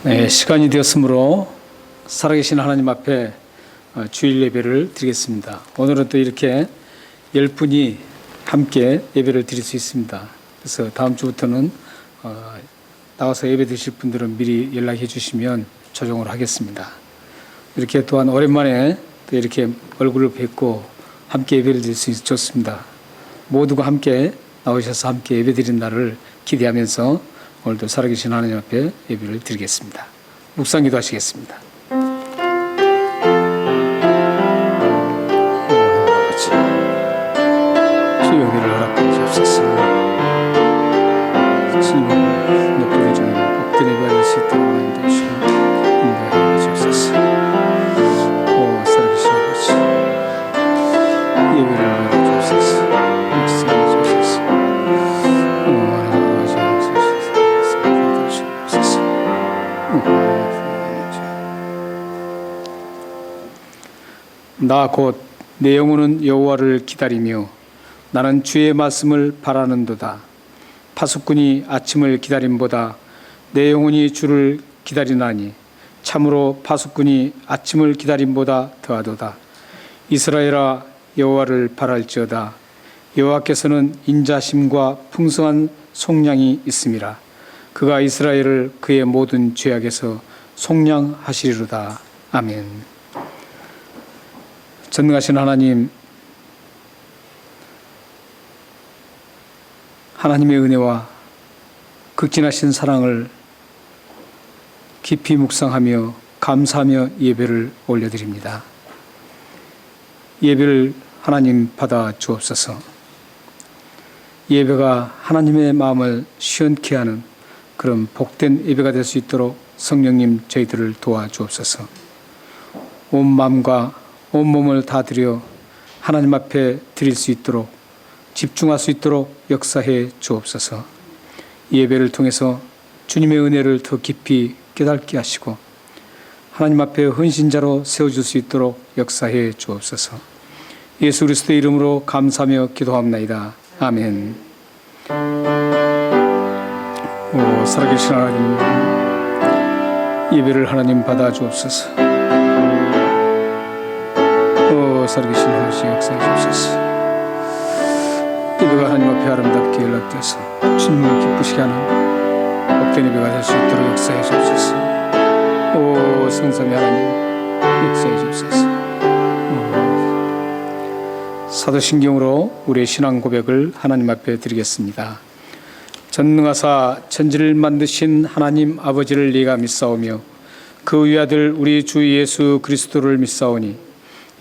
네, 시간이 되었으므로 살아계신 하나님 앞에 주일 예배를 드리겠습니다. 오늘은 또 이렇게 10분이 함께 예배를 드릴 수 있습니다. 그래서 다음 주부터는 나와서 예배 드실 분들은 미리 연락해 주시면 조정을 하겠습니다. 이렇게 또한 오랜만에 또 이렇게 얼굴을 뵙고 함께 예배를 드릴 수 있어서 좋습니다. 모두가 함께 나오셔서 함께 예배 드린 날을 기대하면서 오늘도 살아계신 하나님 앞에 예배를 드리겠습니다. 묵상기도 하시겠습니다. 주의 은혜를 허락해 주옵소서. 주님을 높게 주는 복된 예배할 수 있도록 하나님 되시고 인도하여 주옵소서. 오 살아계신 아버지, 예배를 허락해 주옵소서. 묵상해 주옵소서. 나 곧 내 영혼은 여호와를 기다리며 나는 주의 말씀을 바라는도다. 파수꾼이 아침을 기다림보다 내 영혼이 주를 기다리나니 참으로 파수꾼이 아침을 기다림보다 더하도다. 이스라엘아 여호와를 바랄지어다. 여호와께서는 인자심과 풍성한 속량이 있음이라. 그가 이스라엘을 그의 모든 죄악에서 속량하시리로다. 아멘. 전능하신 하나님, 하나님의 은혜와 극진하신 사랑을 깊이 묵상하며 감사하며 예배를 올려드립니다. 예배를 하나님 받아 주옵소서. 예배가 하나님의 마음을 시원케 하는 그런 복된 예배가 될 수 있도록 성령님 저희들을 도와주옵소서. 온 마음과 온 몸을 다 드려 하나님 앞에 드릴 수 있도록 집중할 수 있도록 역사해 주옵소서. 예배를 통해서 주님의 은혜를 더 깊이 깨닫게 하시고 하나님 앞에 헌신자로 세워줄 수 있도록 역사해 주옵소서. 예수 그리스도의 이름으로 감사하며 기도합나이다. 아멘. 오 살아계신 하나님, 예배를 하나님 받아 주옵소서. 살아계신 하나님 역사해 주옵소서. 예배가 하나님 앞에 아름답게 연락되어서 주님을 기쁘시게 하는 복된 예배가 될 수 있도록 역사해 주옵소서. 오 성삼위 하나님 역사해 주옵소서. 사도신경으로 우리의 신앙 고백을 하나님 앞에 드리겠습니다. 전능하사 천지를 만드신 하나님 아버지를 네가 믿사오며 그 위아들 우리 주 예수 그리스도를 믿사오니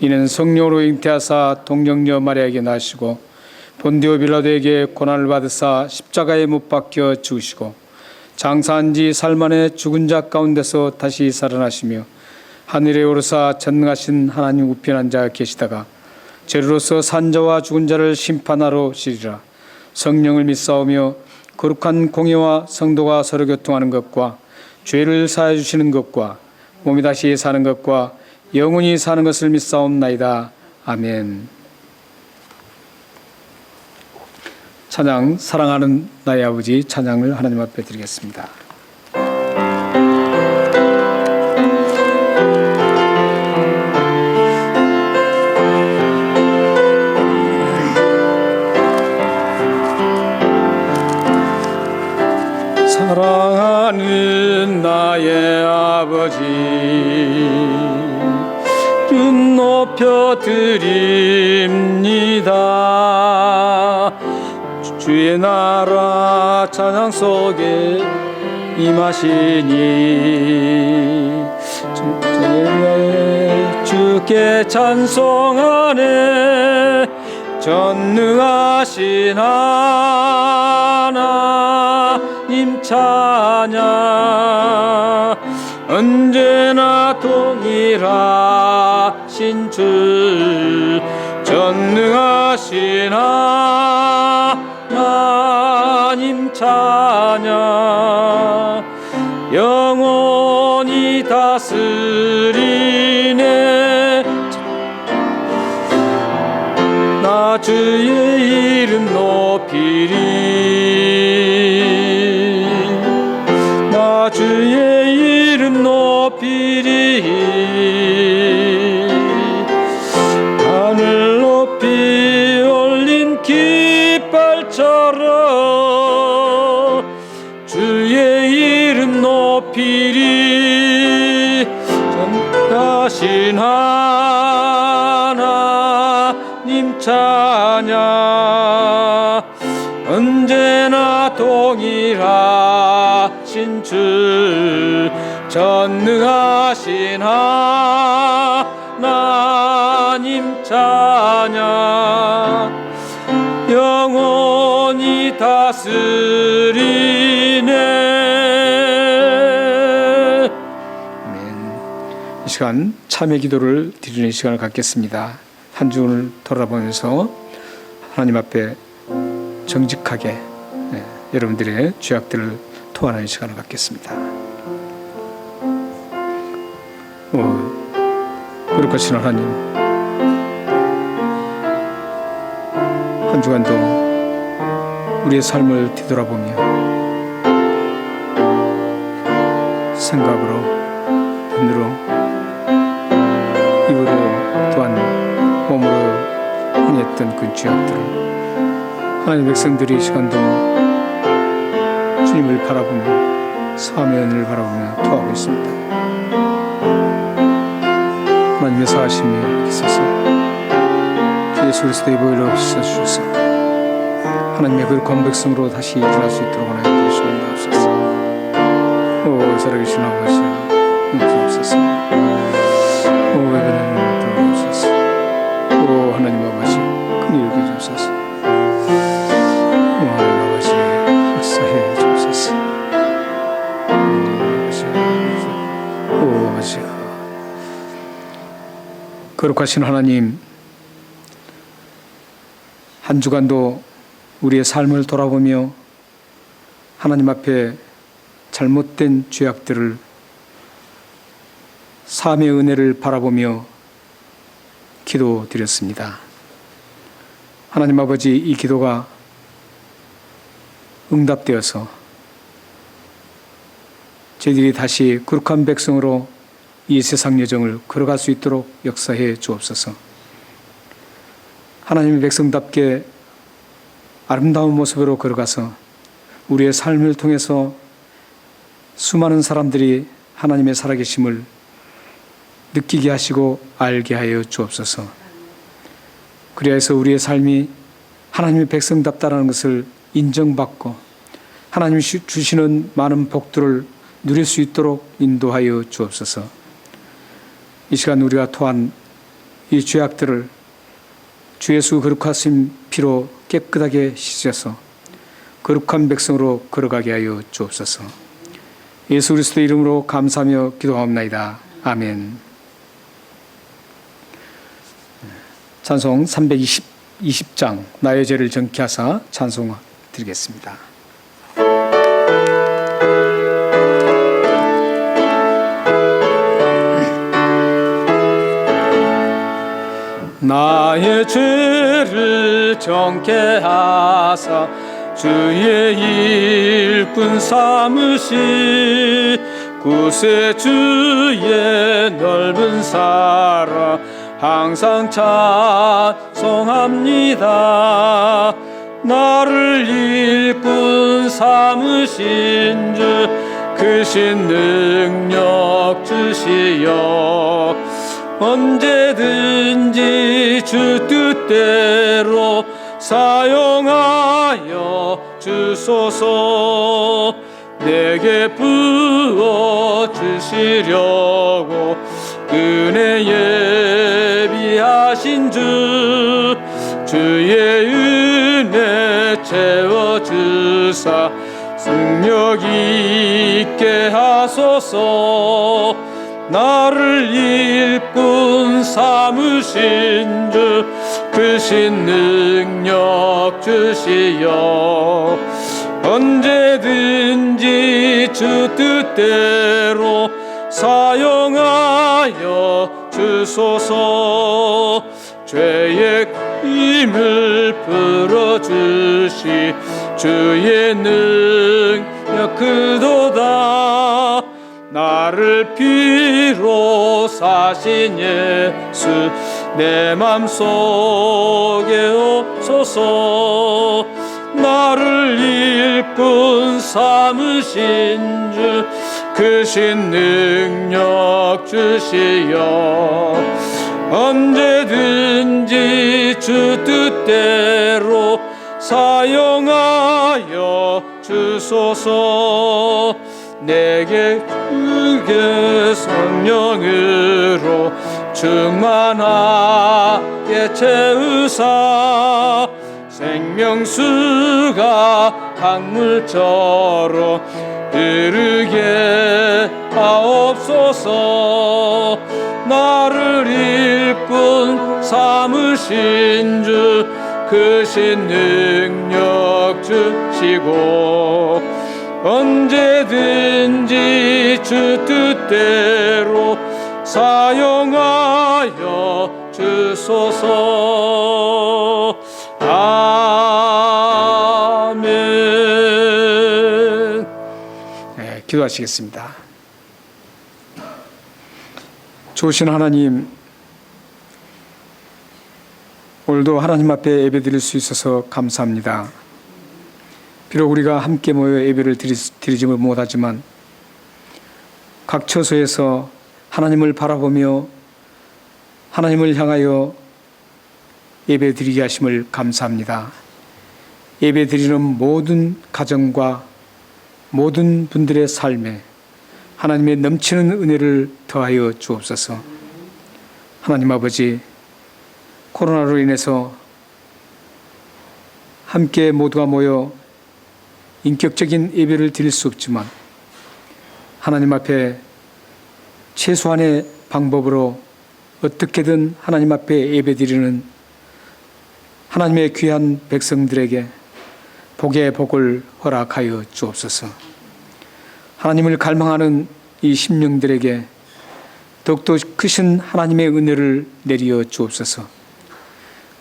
이는 성령으로 잉태하사 동정녀 마리아에게 나시고 본디오 빌라도에게 고난을 받으사 십자가에 못 박혀 죽으시고 장사한 지 살만에 죽은 자 가운데서 다시 살아나시며 하늘에 오르사 전능하신 하나님 우편한 자 계시다가 죄로서 산 자와 죽은 자를 심판하러 오시리라. 성령을 믿사오며 거룩한 공예와 성도가 서로 교통하는 것과 죄를 사하여 주시는 것과 몸이 다시 사는 것과 영원히 사는 것을 믿사옵나이다. 아멘. 찬양 사랑하는 나의 아버지 찬양을 하나님 앞에 드리겠습니다. 사랑하는 나의 아버지 눈 높여 드립니다. 주의 나라 찬양 속에 임하시니 주께 찬송하네. 전능하신 하나님 찬양 언제나 동일하신 주 전능하신 하나님 찬양 영원히 다스리네. 나 주의 이름 높이리. 나 주의 이름 높이리. 전능하신 하나님 찬양. 언제나 동일하신 주, 전능하신 하나님 찬양. 영원히 다스리네. 아멘. 이 시간 참회 기도를 드리는 시간을 갖겠습니다. 한 주를 돌아보면서 하나님 앞에 정직하게 여러분들의 죄악들을 토하는 시간을 갖겠습니다. 거룩하신 하나님, 한 주간도 우리의 삶을 뒤돌아보며 생각으로, 눈으로, 입으로, 또한 몸으로 행했던 그 죄악들을 하나님 백성들이 이 시간도 주님을 바라보며 사함의 은혜를 바라보며 토하고 있습니다. 하나님의 사하심이 있어서 주 예수 그리스도의 보혈로 씻어주셔서 하나님의 거룩한 백성으로 다시 일어날 수 있도록 하나님 도우시옵소서. 오 살아계신 아버지 용서옵소서. 오 예배는 들어주소서. 오 하나님 아버지 큰일 여겨 주소서. 오 하나님 아버지 역사해 주소서. 오 아버지 거룩하신 하나님, 한 주간도 우리의 삶을 돌아보며 하나님 앞에 잘못된 죄악들을 사함의 은혜를 바라보며 기도드렸습니다. 하나님 아버지, 이 기도가 응답되어서 저희들이 다시 거룩한 백성으로 이 세상 여정을 걸어갈 수 있도록 역사해 주옵소서. 하나님의 백성답게 아름다운 모습으로 걸어가서 우리의 삶을 통해서 수많은 사람들이 하나님의 살아계심을 느끼게 하시고 알게 하여 주옵소서. 그리하여서 우리의 삶이 하나님의 백성답다라는 것을 인정받고 하나님이 주시는 많은 복들을 누릴 수 있도록 인도하여 주옵소서. 이 시간 우리가 토한 이 죄악들을 주 예수 거룩하신 피로 깨끗하게 씻어서 거룩한 백성으로 걸어가게 하여 주옵소서. 예수 그리스도의 이름으로 감사하며 기도하옵나이다. 아멘. 찬송 320장 나의 죄를 정케 하사 찬송 드리겠습니다. 나의 죄를 정케 하사 주의 일꾼 삼으시 구세주의 넓은 사랑 항상 찬송합니다. 나를 일꾼 삼으신 주 크신 능력 주시어 언제든지 주 뜻대로 사용하여 주소서. 내게 부어 주시려고 은혜 예비하신 주 주의 은혜 채워주사 승력 있게 하소서. 나를 일꾼 삼으신 주 크신 능력 주시어 언제든지 주 뜻대로 사용하여 주소서. 죄의 힘을 풀어주시 주의 능력 크도다. 나를 피로 사신 예수 내 맘속에 오소서. 나를 일꾼 삼으신 주 크신 능력 주시어 언제든지 주 뜻대로 사용하여 주소서. 내게 주의 성령으로 충만하게 채우사 생명수가 강물처럼 흐르게 하옵소서. 나를 일꾼 삼으신 주 크신 능력 주시고 언제든지 주 뜻대로 사용하여 주소서. 아멘. 네, 기도하시겠습니다. 좋으신 하나님, 오늘도 하나님 앞에 예배드릴 수 있어서 감사합니다. 비록 우리가 함께 모여 예배를 드리지 못하지만 각 처소에서 하나님을 바라보며 하나님을 향하여 예배드리게 하심을 감사합니다. 예배드리는 모든 가정과 모든 분들의 삶에 하나님의 넘치는 은혜를 더하여 주옵소서. 하나님 아버지, 코로나로 인해서 함께 모두가 모여 인격적인 예배를 드릴 수 없지만 하나님 앞에 최소한의 방법으로 어떻게든 하나님 앞에 예배드리는 하나님의 귀한 백성들에게 복의 복을 허락하여 주옵소서. 하나님을 갈망하는 이 심령들에게 더욱더 크신 하나님의 은혜를 내리어 주옵소서.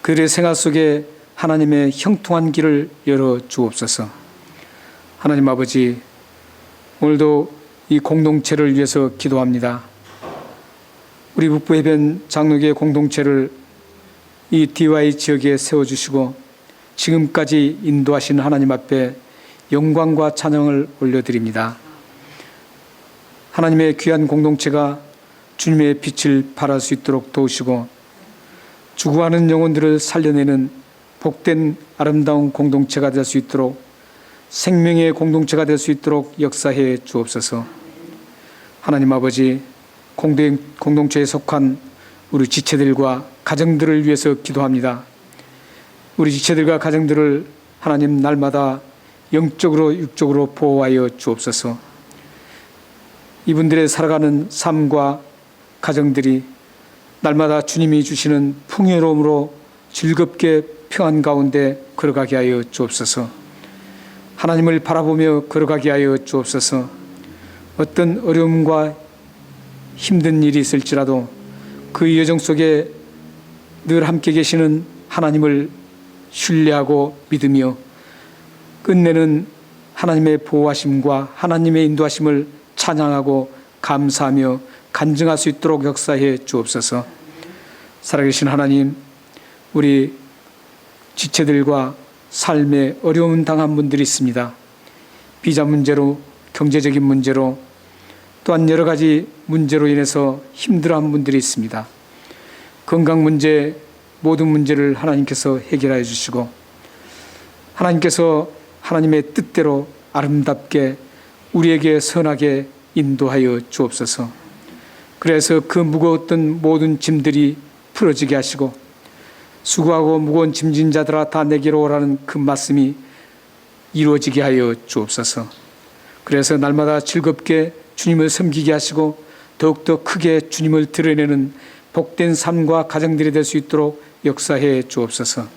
그들의 생활 속에 하나님의 형통한 길을 열어 주옵소서. 하나님 아버지, 오늘도 이 공동체를 위해서 기도합니다. 우리 북부해변 장로교회 공동체를 이 DY 지역에 세워주시고 지금까지 인도하신 하나님 앞에 영광과 찬양을 올려드립니다. 하나님의 귀한 공동체가 주님의 빛을 발할 수 있도록 도우시고 죽어가는 영혼들을 살려내는 복된 아름다운 공동체가 될 수 있도록, 생명의 공동체가 될 수 있도록 역사해 주옵소서. 하나님 아버지, 공동체에 속한 우리 지체들과 가정들을 위해서 기도합니다. 우리 지체들과 가정들을 하나님 날마다 영적으로 육적으로 보호하여 주옵소서. 이분들의 살아가는 삶과 가정들이 날마다 주님이 주시는 풍요로움으로 즐겁게 평안 가운데 걸어가게 하여 주옵소서. 하나님을 바라보며 걸어가게 하여 주옵소서. 어떤 어려움과 힘든 일이 있을지라도 그 여정 속에 늘 함께 계시는 하나님을 신뢰하고 믿으며 끝내는 하나님의 보호하심과 하나님의 인도하심을 찬양하고 감사하며 간증할 수 있도록 역사해 주옵소서. 살아계신 하나님, 우리 지체들과 삶에 어려움 당한 분들이 있습니다. 비자 문제로, 경제적인 문제로, 또한 여러 가지 문제로 인해서 힘들어한 분들이 있습니다. 건강 문제, 모든 문제를 하나님께서 해결하여 주시고 하나님께서 하나님의 뜻대로 아름답게 우리에게 선하게 인도하여 주옵소서. 그래서 그 무거웠던 모든 짐들이 풀어지게 하시고 수고하고 무거운 짐진 자들아 다 내게로 오라는 그 말씀이 이루어지게 하여 주옵소서. 그래서 날마다 즐겁게 주님을 섬기게 하시고 더욱더 크게 주님을 드러내는 복된 삶과 가정들이 될 수 있도록 역사해 주옵소서.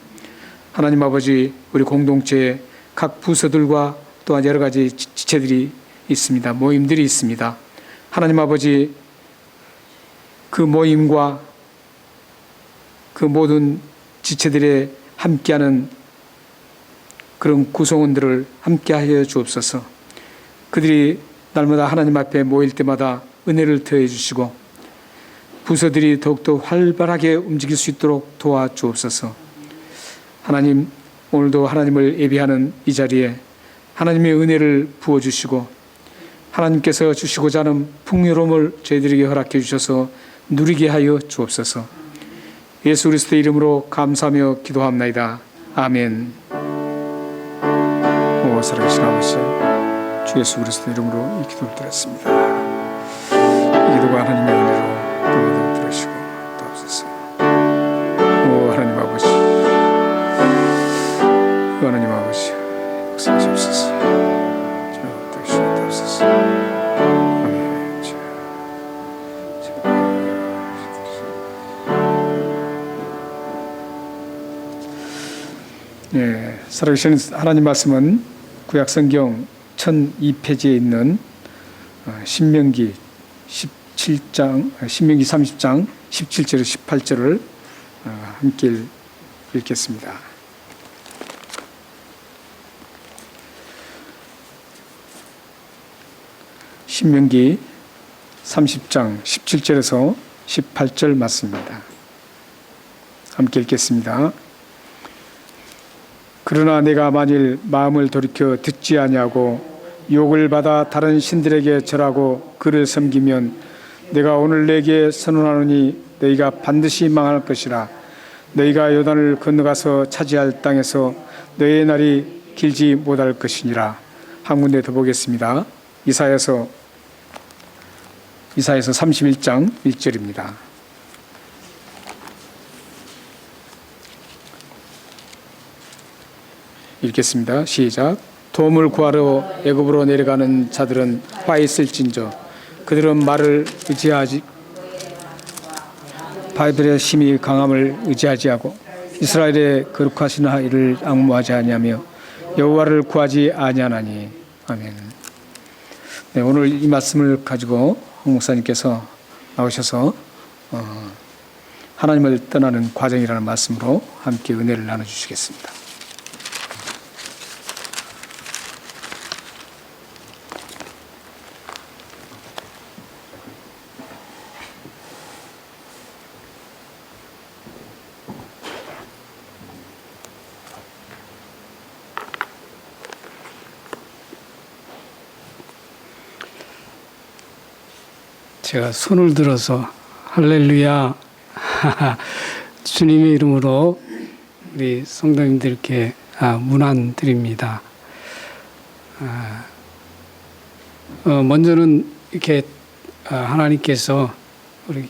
하나님 아버지, 우리 공동체에 각 부서들과 또한 여러 가지 지체들이 있습니다. 모임들이 있습니다. 하나님 아버지, 그 모임과 그 모든 지체들의 함께하는 그런 구성원들을 함께하여 주옵소서. 그들이 날마다 하나님 앞에 모일 때마다 은혜를 더해 주시고 부서들이 더욱더 활발하게 움직일 수 있도록 도와주옵소서. 하나님, 오늘도 하나님을 예배하는 이 자리에 하나님의 은혜를 부어주시고 하나님께서 주시고자 하는 풍요로움을 저희들에게 허락해 주셔서 누리게 하여 주옵소서. 예수 그리스도의 이름으로 감사하며 기도합나이다. 아멘. 오 살아계신 아버지, 주 예수 그리스도의 이름으로 이 기도를 드렸습니다. 이 기도가 하나님의 은혜로 들으시고 도옵소서. 오 하나님 아버지, 하나님 아버지 역사하시옵소서. 주여 들으시고 도옵소서. 아멘. 예, 살아계신 하나님 말씀은 구약성경 1002페이지에 있는 신명기 30장 17절에서 18절을 함께 읽겠습니다. 신명기 30장 17절에서 18절 말씀입니다. 함께 읽겠습니다. 그러나 내가 만일 마음을 돌이켜 듣지 아니하고 욕을 받아 다른 신들에게 절하고 그를 섬기면 내가 오늘 내게 선언하노니 너희가 반드시 망할 것이라. 너희가 요단을 건너가서 차지할 땅에서 너희의 날이 길지 못할 것이니라. 한 군데 더 보겠습니다. 이사야서 31장 1절입니다. 읽겠습니다. 시작. 도움을 구하러 애굽으로 내려가는 자들은 화 있을진저 그들은 말을 의지하지 바벨의 힘이 강함을 의지하지 하고 이스라엘의 거룩하신 이를 앙무하지 아니하며 여호와를 구하지 아니하나니. 아멘. 네, 오늘 이 말씀을 가지고 홍 목사님께서 나오셔서 하나님을 떠나는 과정이라는 말씀으로 함께 은혜를 나눠주시겠습니다. 제가 손을 들어서 할렐루야 주님의 이름으로 우리 성도님들께 문안 드립니다. 먼저는 이렇게 하나님께서 우리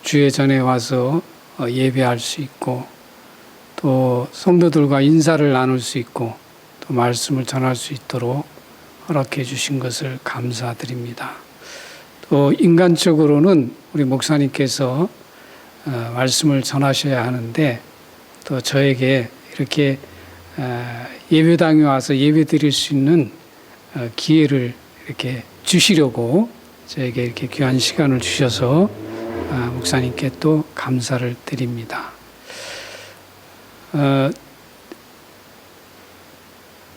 주의 전에 와서 예배할 수 있고 또 성도들과 인사를 나눌 수 있고 또 말씀을 전할 수 있도록 허락해 주신 것을 감사드립니다. 또 인간적으로는 우리 목사님께서 말씀을 전하셔야 하는데 또 저에게 이렇게 예배당에 와서 예배 드릴 수 있는 기회를 이렇게 주시려고 저에게 이렇게 귀한 시간을 주셔서 목사님께 또 감사를 드립니다.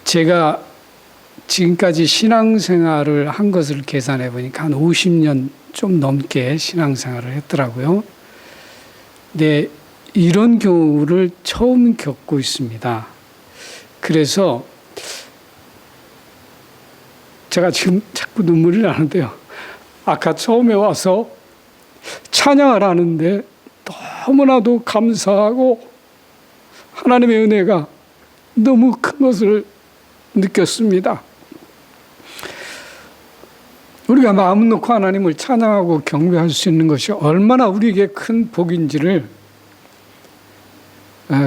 제가 지금까지 신앙생활을 한 것을 계산해 보니까 한 50년 좀 넘게 신앙생활을 했더라고요. 근데 이런 경우를 처음 겪고 있습니다. 그래서 제가 지금 자꾸 눈물이 나는데요. 아까 처음에 와서 찬양을 하는데 너무나도 감사하고 하나님의 은혜가 너무 큰 것을 느꼈습니다. 우리가 마음 놓고 하나님을 찬양하고 경배할 수 있는 것이 얼마나 우리에게 큰 복인지를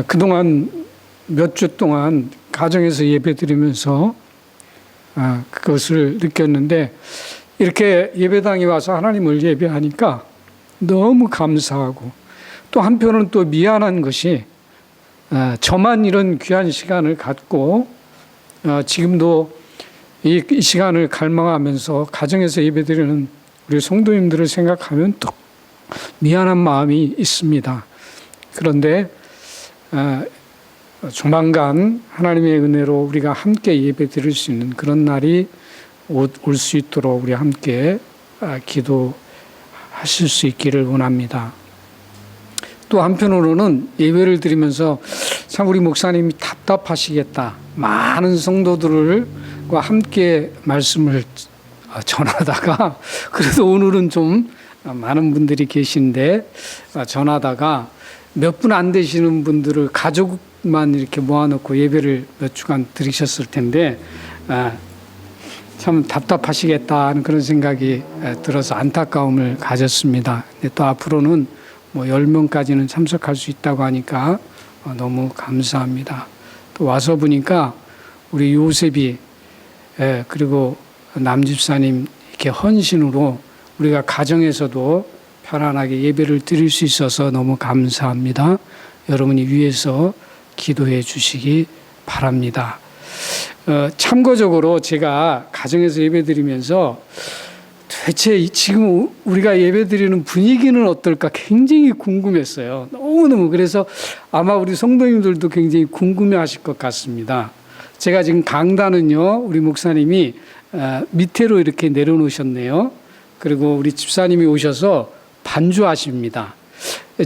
그동안 몇 주 동안 가정에서 예배드리면서 그것을 느꼈는데 이렇게 예배당에 와서 하나님을 예배하니까 너무 감사하고 또 한편으로는 또 미안한 것이 저만 이런 귀한 시간을 갖고 지금도 이 시간을 갈망하면서 가정에서 예배드리는 우리 성도님들을 생각하면 또 미안한 마음이 있습니다. 그런데 조만간 하나님의 은혜로 우리가 함께 예배드릴 수 있는 그런 날이 올 수 있도록 우리 함께 기도하실 수 있기를 원합니다. 또 한편으로는 예배를 드리면서 참 우리 목사님이 답답하시겠다. 많은 성도들과 함께 말씀을 전하다가 그래도 오늘은 좀 많은 분들이 계신데 전하다가 몇 분 안 되시는 분들을 가족만 이렇게 모아놓고 예배를 몇 주간 드리셨을 텐데 참 답답하시겠다 하는 그런 생각이 들어서 안타까움을 가졌습니다. 근데 또 앞으로는 뭐 10명까지는 참석할 수 있다고 하니까 너무 감사합니다. 또 와서 보니까 우리 요셉이 그리고 남집사님 이렇게 헌신으로 우리가 가정에서도 편안하게 예배를 드릴 수 있어서 너무 감사합니다. 여러분이 위해서 기도해 주시기 바랍니다. 참고적으로 제가 가정에서 예배 드리면서 대체 지금 우리가 예배 드리는 분위기는 어떨까 굉장히 궁금했어요. 너무너무. 그래서 아마 우리 성도님들도 굉장히 궁금해 하실 것 같습니다. 제가 지금 강단은요, 우리 목사님이 밑으로 이렇게 내려놓으셨네요. 그리고 우리 집사님이 오셔서 반주하십니다.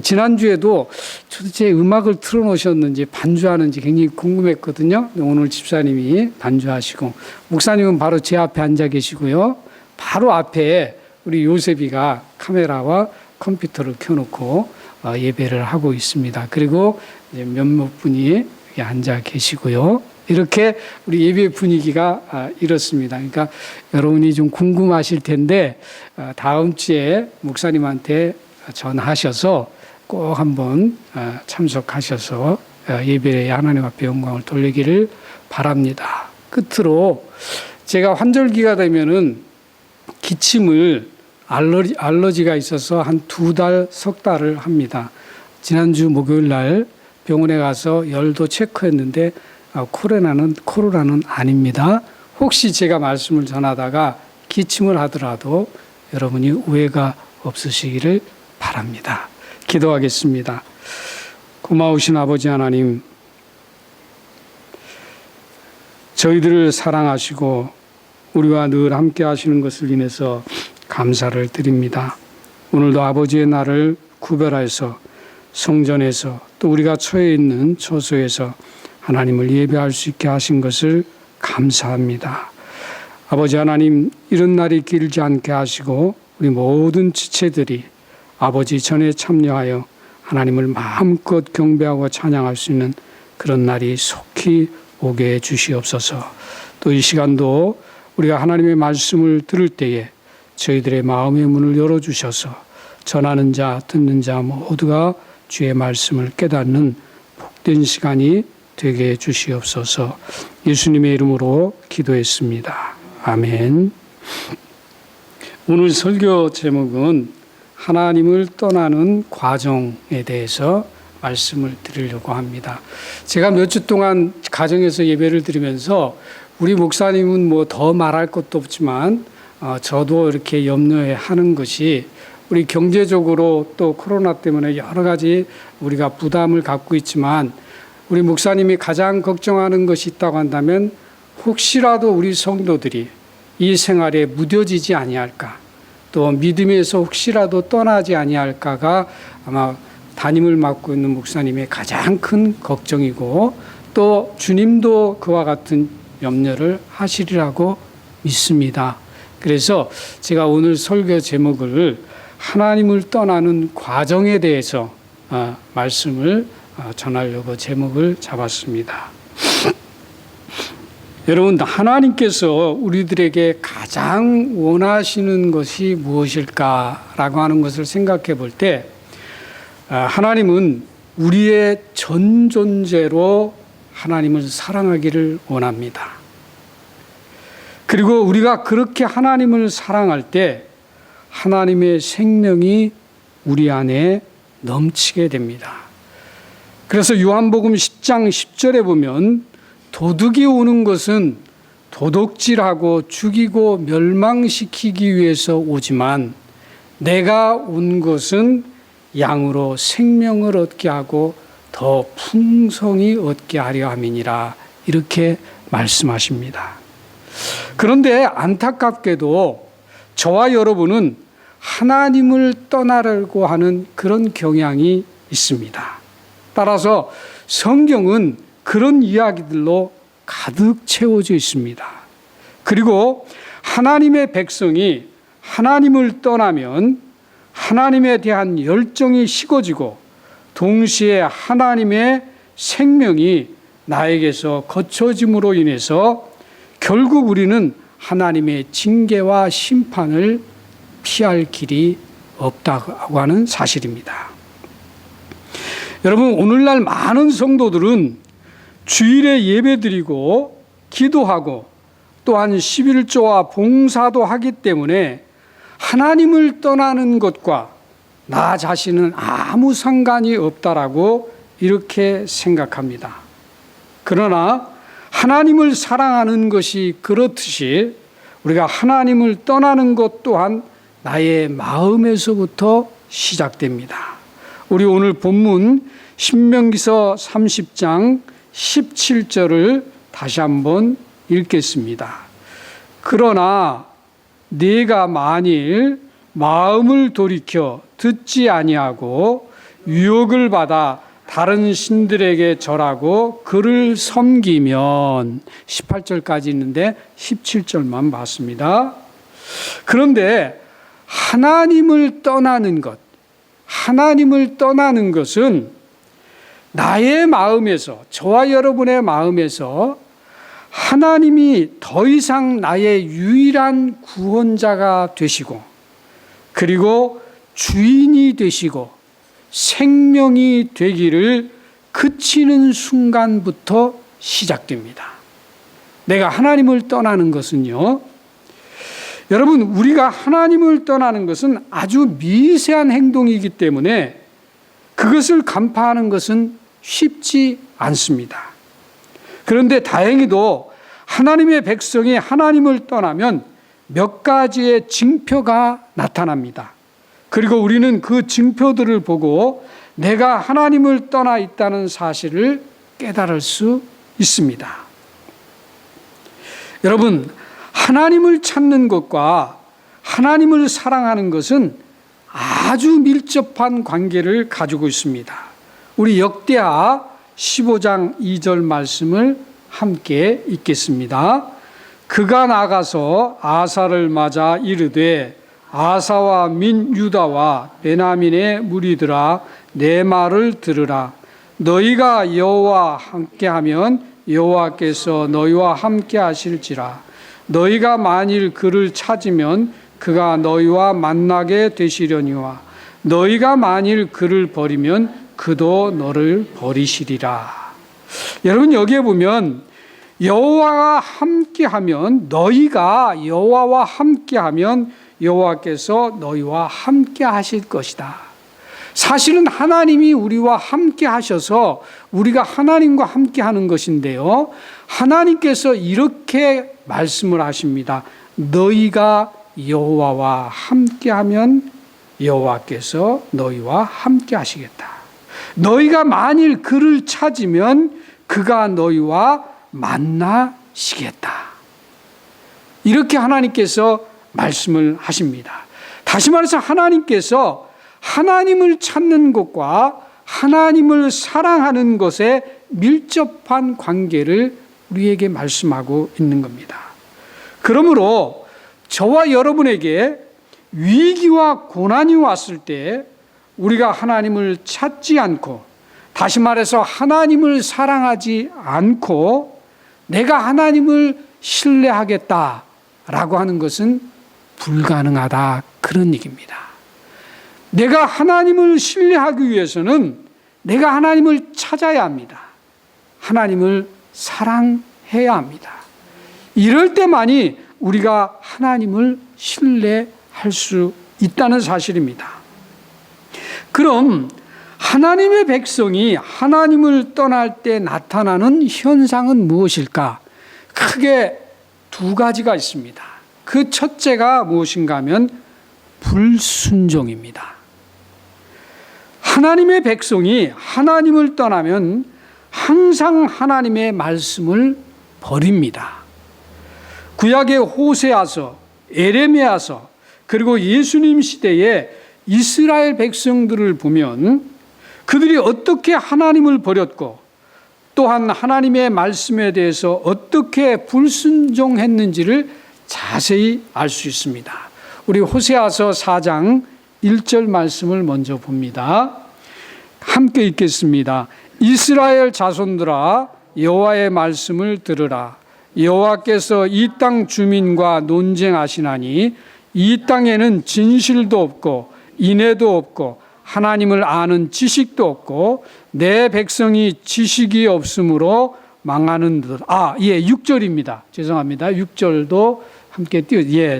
지난주에도 도대체 음악을 틀어놓으셨는지 반주하는지 굉장히 궁금했거든요. 오늘 집사님이 반주하시고, 목사님은 바로 제 앞에 앉아 계시고요. 바로 앞에 우리 요셉이가 카메라와 컴퓨터를 켜놓고 예배를 하고 있습니다. 그리고 이제 몇몇 분이 여기 앉아 계시고요. 이렇게 우리 예배 분위기가 이렇습니다. 그러니까 여러분이 좀 궁금하실 텐데 다음 주에 목사님한테 전하셔서 꼭 한번 참석하셔서 예배에 하나님 앞에 영광을 돌리기를 바랍니다. 끝으로 제가 환절기가 되면은 기침을 알러지가 있어서 한 2달, 석 달을 합니다. 지난주 목요일 날 병원에 가서 열도 체크했는데 코로나는 아닙니다. 혹시 제가 말씀을 전하다가 기침을 하더라도 여러분이 오해가 없으시기를 바랍니다. 기도하겠습니다. 고마우신 아버지 하나님, 저희들을 사랑하시고 우리와 늘 함께 하시는 것을 인해서 감사를 드립니다. 오늘도 아버지의 날을 구별해서 성전에서 또 우리가 처해 있는 처소에서 하나님을 예배할 수 있게 하신 것을 감사합니다. 아버지 하나님, 이런 날이 길지 않게 하시고 우리 모든 지체들이 아버지 전에 참여하여 하나님을 마음껏 경배하고 찬양할 수 있는 그런 날이 속히 오게 해 주시옵소서. 또 이 시간도 우리가 하나님의 말씀을 들을 때에 저희들의 마음의 문을 열어주셔서 전하는 자, 듣는 자 모두가 주의 말씀을 깨닫는 복된 시간이 되게 해 주시옵소서. 예수님의 이름으로 기도했습니다. 아멘. 오늘 설교 제목은 하나님을 떠나는 과정에 대해서 말씀을 드리려고 합니다. 제가 몇 주 동안 가정에서 예배를 드리면서 우리 목사님은 뭐 더 말할 것도 없지만 저도 이렇게 염려하는 것이 우리 경제적으로 또 코로나 때문에 여러 가지 우리가 부담을 갖고 있지만 우리 목사님이 가장 걱정하는 것이 있다고 한다면 혹시라도 우리 성도들이 이 생활에 무뎌지지 아니할까, 또 믿음에서 혹시라도 떠나지 아니할까가 아마 담임을 맡고 있는 목사님의 가장 큰 걱정이고, 또 주님도 그와 같은 염려를 하시리라고 믿습니다. 그래서 제가 오늘 설교 제목을 하나님을 떠나는 과정에 대해서 말씀을 전하려고 제목을 잡았습니다. 여러분, 하나님께서 우리들에게 가장 원하시는 것이 무엇일까라고 하는 것을 생각해 볼 때 하나님은 우리의 전 존재로 하나님을 사랑하기를 원합니다. 그리고 우리가 그렇게 하나님을 사랑할 때 하나님의 생명이 우리 안에 넘치게 됩니다. 그래서 요한복음 10장 10절에 보면 도둑이 오는 것은 도둑질하고 죽이고 멸망시키기 위해서 오지만 내가 온 것은 양으로 생명을 얻게 하고 더 풍성히 얻게 하려 함이니라, 이렇게 말씀하십니다. 그런데 안타깝게도 저와 여러분은 하나님을 떠나려고 하는 그런 경향이 있습니다. 따라서 성경은 그런 이야기들로 가득 채워져 있습니다. 그리고 하나님의 백성이 하나님을 떠나면 하나님에 대한 열정이 식어지고 동시에 하나님의 생명이 나에게서 거쳐짐으로 인해서 결국 우리는 하나님의 징계와 심판을 피할 길이 없다고 하는 사실입니다. 여러분, 오늘날 많은 성도들은 주일에 예배드리고 기도하고 또한 11조와 봉사도 하기 때문에 하나님을 떠나는 것과 나 자신은 아무 상관이 없다라고 이렇게 생각합니다. 그러나 하나님을 사랑하는 것이 그렇듯이 우리가 하나님을 떠나는 것 또한 나의 마음에서부터 시작됩니다. 우리 오늘 본문 신명기서 30장 17절을 다시 한번 읽겠습니다. 그러나 네가 만일 마음을 돌이켜 듣지 아니하고 유혹을 받아 다른 신들에게 절하고 그를 섬기면 18절까지 있는데 17절만 봤습니다. 그런데 하나님을 떠나는 것은 나의 마음에서, 저와 여러분의 마음에서 하나님이 더 이상 나의 유일한 구원자가 되시고 그리고 주인이 되시고 생명이 되기를 그치는 순간부터 시작됩니다. 내가 하나님을 떠나는 것은요, 여러분, 우리가 하나님을 떠나는 것은 아주 미세한 행동이기 때문에 그것을 간파하는 것은 쉽지 않습니다. 그런데 다행히도 하나님의 백성이 하나님을 떠나면 몇 가지의 징표가 나타납니다. 그리고 우리는 그 징표들을 보고 내가 하나님을 떠나 있다는 사실을 깨달을 수 있습니다. 여러분, 하나님을 찾는 것과 하나님을 사랑하는 것은 아주 밀접한 관계를 가지고 있습니다. 우리 역대하 15장 2절 말씀을 함께 읽겠습니다. 그가 나가서 아사를 맞아 이르되 아사와 민 유다와 베냐민의 무리들아 내 말을 들으라. 너희가 여호와 함께하면 여호와께서 너희와 함께하실지라. 너희가 만일 그를 찾으면 그가 너희와 만나게 되시려니와 너희가 만일 그를 버리면 그도 너를 버리시리라. 여러분, 여기에 보면 여호와와 함께하면, 너희가 여호와와 함께하면 여호와께서 너희와 함께 하실 것이다. 사실은 하나님이 우리와 함께 하셔서 우리가 하나님과 함께 하는 것인데요, 하나님께서 이렇게 말씀을 하십니다. 너희가 여호와와 함께하면 여호와께서 너희와 함께 하시겠다. 너희가 만일 그를 찾으면 그가 너희와 만나시겠다. 이렇게 하나님께서 말씀을 하십니다. 다시 말해서 하나님께서 하나님을 찾는 것과 하나님을 사랑하는 것에 밀접한 관계를 우리에게 말씀하고 있는 겁니다. 그러므로 저와 여러분에게 위기와 고난이 왔을 때 우리가 하나님을 찾지 않고, 다시 말해서 하나님을 사랑하지 않고 내가 하나님을 신뢰하겠다라고 하는 것은 불가능하다, 그런 얘기입니다. 내가 하나님을 신뢰하기 위해서는 내가 하나님을 찾아야 합니다. 하나님을 사랑해야 합니다. 이럴 때만이 우리가 하나님을 신뢰할 수 있다는 사실입니다. 그럼 하나님의 백성이 하나님을 떠날 때 나타나는 현상은 무엇일까? 크게 두 가지가 있습니다. 그 첫째가 무엇인가 하면 불순종입니다. 하나님의 백성이 하나님을 떠나면 항상 하나님의 말씀을 버립니다. 구약의 호세아서, 에레미야서, 그리고 예수님 시대의 이스라엘 백성들을 보면 그들이 어떻게 하나님을 버렸고 또한 하나님의 말씀에 대해서 어떻게 불순종했는지를 자세히 알 수 있습니다. 우리 호세아서 4장 1절 말씀을 먼저 봅니다. 함께 읽겠습니다. 이스라엘 자손들아 여호와의 말씀을 들으라. 여호와께서 이 땅 주민과 논쟁하시나니 이 땅에는 진실도 없고 인애도 없고 하나님을 아는 지식도 없고 내 백성이 지식이 없으므로 망하는 듯. 6절입니다. 죄송합니다. 6절도 함께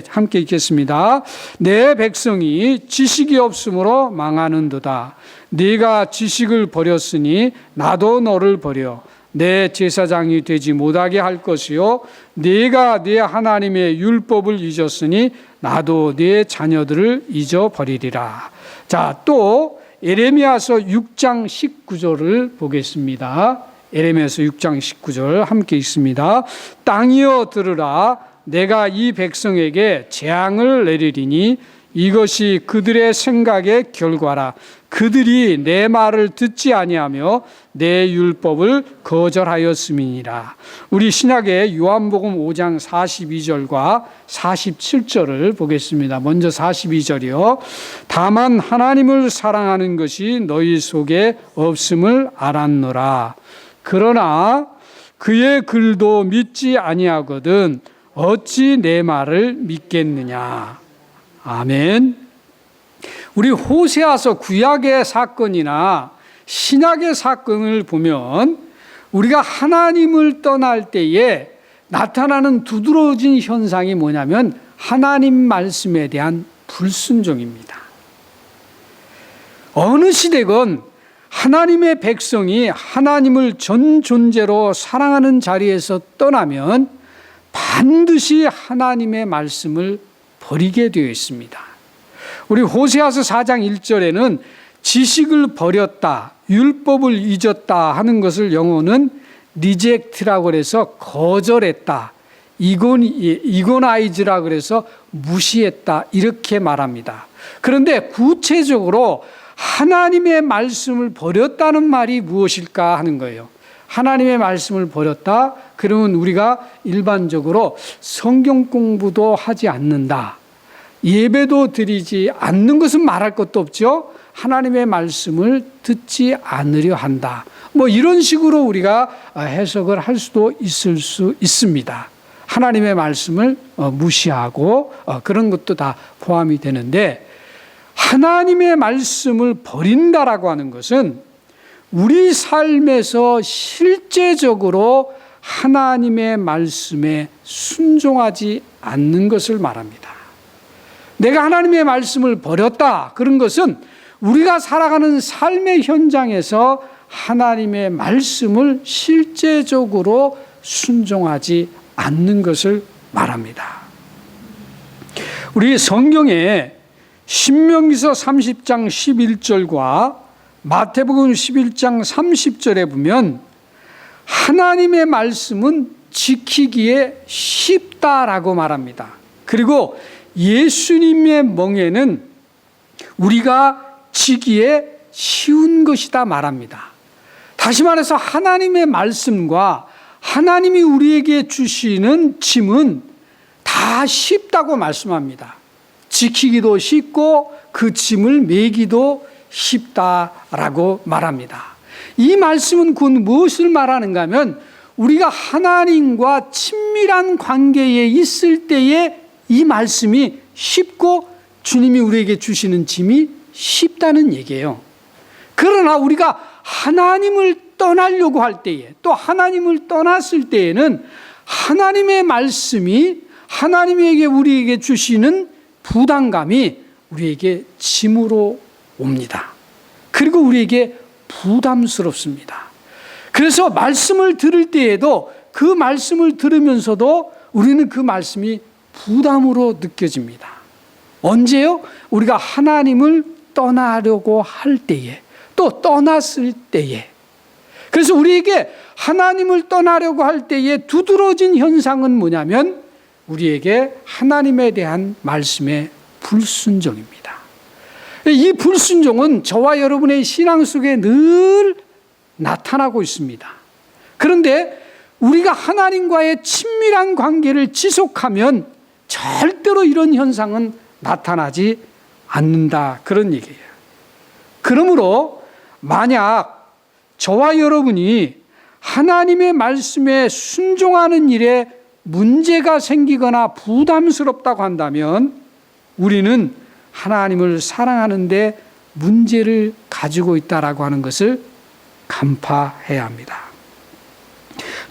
함께 읽겠습니다. 내 백성이 지식이 없으므로 망하는 듯아. 네가 지식을 버렸으니 나도 너를 버려 내 제사장이 되지 못하게 할 것이요 네가 네 하나님의 율법을 잊었으니 나도 네 자녀들을 잊어버리리라. 자, 또 에레미야서 6장 19절을 보겠습니다. 에레미야서 6장 19절 함께 읽습니다. 땅이여 들으라. 내가 이 백성에게 재앙을 내리리니 이것이 그들의 생각의 결과라. 그들이 내 말을 듣지 아니하며 내 율법을 거절하였음이니라. 우리 신약의 요한복음 5장 42절과 47절을 보겠습니다. 먼저 42절이요. 다만 하나님을 사랑하는 것이 너희 속에 없음을 알았노라. 그러나 그의 글도 믿지 아니하거든 어찌 내 말을 믿겠느냐. 아멘. 우리 호세아서 구약의 사건이나 신약의 사건을 보면 우리가 하나님을 떠날 때에 나타나는 두드러진 현상이 뭐냐면 하나님 말씀에 대한 불순종입니다. 어느 시대건 하나님의 백성이 하나님을 전 존재로 사랑하는 자리에서 떠나면 반드시 하나님의 말씀을 버리게 되어 있습니다. 우리 호세아서 4장 1절에는 지식을 버렸다, 율법을 잊었다 하는 것을 영어는 리젝트라고 해서 거절했다, 이고나이즈라고 해서 무시했다 이렇게 말합니다. 그런데 구체적으로 하나님의 말씀을 버렸다는 말이 무엇일까 하는 거예요. 하나님의 말씀을 버렸다? 그러면 우리가 일반적으로 성경 공부도 하지 않는다, 예배도 드리지 않는 것은 말할 것도 없죠. 하나님의 말씀을 듣지 않으려 한다. 이런 식으로 우리가 해석을 할 수도 있을 수 있습니다. 하나님의 말씀을 무시하고 그런 것도 다 포함이 되는데, 하나님의 말씀을 버린다라고 하는 것은 우리 삶에서 실제적으로 하나님의 말씀에 순종하지 않는 것을 말합니다. 내가 하나님의 말씀을 버렸다, 그런 것은 우리가 살아가는 삶의 현장에서 하나님의 말씀을 실제적으로 순종하지 않는 것을 말합니다. 우리 성경에 신명기서 30장 11절과 마태복음 11장 30절에 보면 하나님의 말씀은 지키기에 쉽다라고 말합니다. 그리고 예수님의 멍에는 우리가 지기에 쉬운 것이다 말합니다. 다시 말해서 하나님의 말씀과 하나님이 우리에게 주시는 짐은 다 쉽다고 말씀합니다. 지키기도 쉽고 그 짐을 메기도 쉽다라고 말합니다. 이 말씀은 곧 무엇을 말하는가 하면 우리가 하나님과 친밀한 관계에 있을 때에 이 말씀이 쉽고 주님이 우리에게 주시는 짐이 쉽다는 얘기예요. 그러나 우리가 하나님을 떠나려고 할 때에, 또 하나님을 떠났을 때에는 하나님의 말씀이 하나님에게 우리에게 주시는 부담감이 우리에게 짐으로 옵니다. 그리고 우리에게 부담스럽습니다. 그래서 말씀을 들을 때에도 그 말씀을 들으면서도 우리는 그 말씀이 부담으로 느껴집니다. 언제요? 우리가 하나님을 떠나려고 할 때에, 또 떠났을 때에. 그래서 우리에게 하나님을 떠나려고 할 때에 두드러진 현상은 뭐냐면 우리에게 하나님에 대한 말씀의 불순종입니다. 이 불순종은 저와 여러분의 신앙 속에 늘 나타나고 있습니다. 그런데 우리가 하나님과의 친밀한 관계를 지속하면 절대로 이런 현상은 나타나지 않는다, 그런 얘기예요. 그러므로 만약 저와 여러분이 하나님의 말씀에 순종하는 일에 문제가 생기거나 부담스럽다고 한다면 우리는 하나님을 사랑하는데 문제를 가지고 있다라고 하는 것을 간파해야 합니다.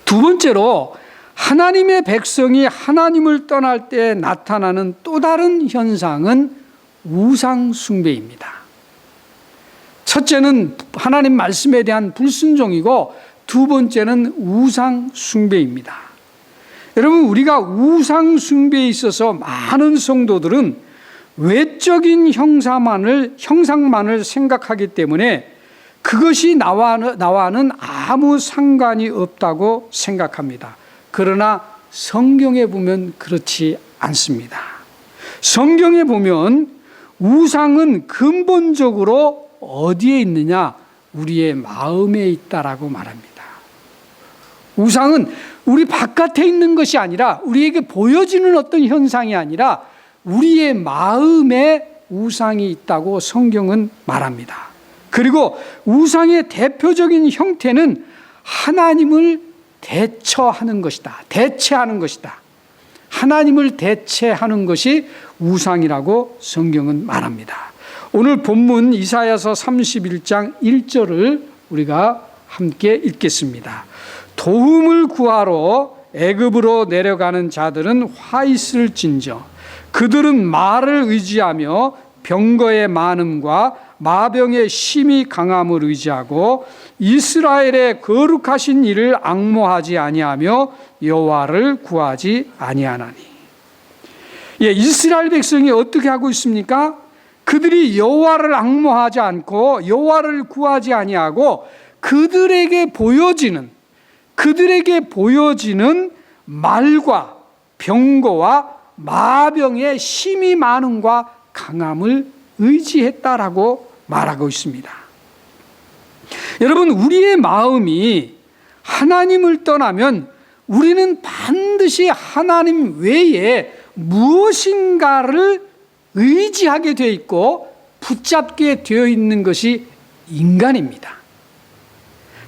두 번째로, 하나님의 백성이 하나님을 떠날 때 나타나는 또 다른 현상은 우상 숭배입니다. 첫째는 하나님 말씀에 대한 불순종이고, 두 번째는 우상 숭배입니다. 여러분, 우리가 우상 숭배에 있어서 많은 성도들은 외적인 형상만을 생각하기 때문에 그것이 나와는 아무 상관이 없다고 생각합니다. 그러나 성경에 보면 그렇지 않습니다. 성경에 보면 우상은 근본적으로 어디에 있느냐? 우리의 마음에 있다라고 말합니다. 우상은 우리 바깥에 있는 것이 아니라, 우리에게 보여지는 어떤 현상이 아니라 우리의 마음에 우상이 있다고 성경은 말합니다. 그리고 우상의 대표적인 형태는 하나님을 대처하는 것이다. 대체하는 것이다. 하나님을 대체하는 것이 우상이라고 성경은 말합니다. 오늘 본문 이사야서 31장 1절을 우리가 함께 읽겠습니다. 도움을 구하러 애굽으로 내려가는 자들은 화 있을진저, 그들은 말을 의지하며 병거의 많음과 마병의 심히 강함을 의지하고 이스라엘의 거룩하신 이를 앙모하지 아니하며 여호와를 구하지 아니하나니. 이스라엘 백성이 어떻게 하고 있습니까? 그들이 여호와를 앙모하지 않고 여호와를 구하지 아니하고 그들에게 보여지는 말과 병거와 마병의 심히 많음과 강함을 의지했다라고 말하고 있습니다. 여러분, 우리의 마음이 하나님을 떠나면 우리는 반드시 하나님 외에 무엇인가를 의지하게 되어 있고 붙잡게 되어 있는 것이 인간입니다.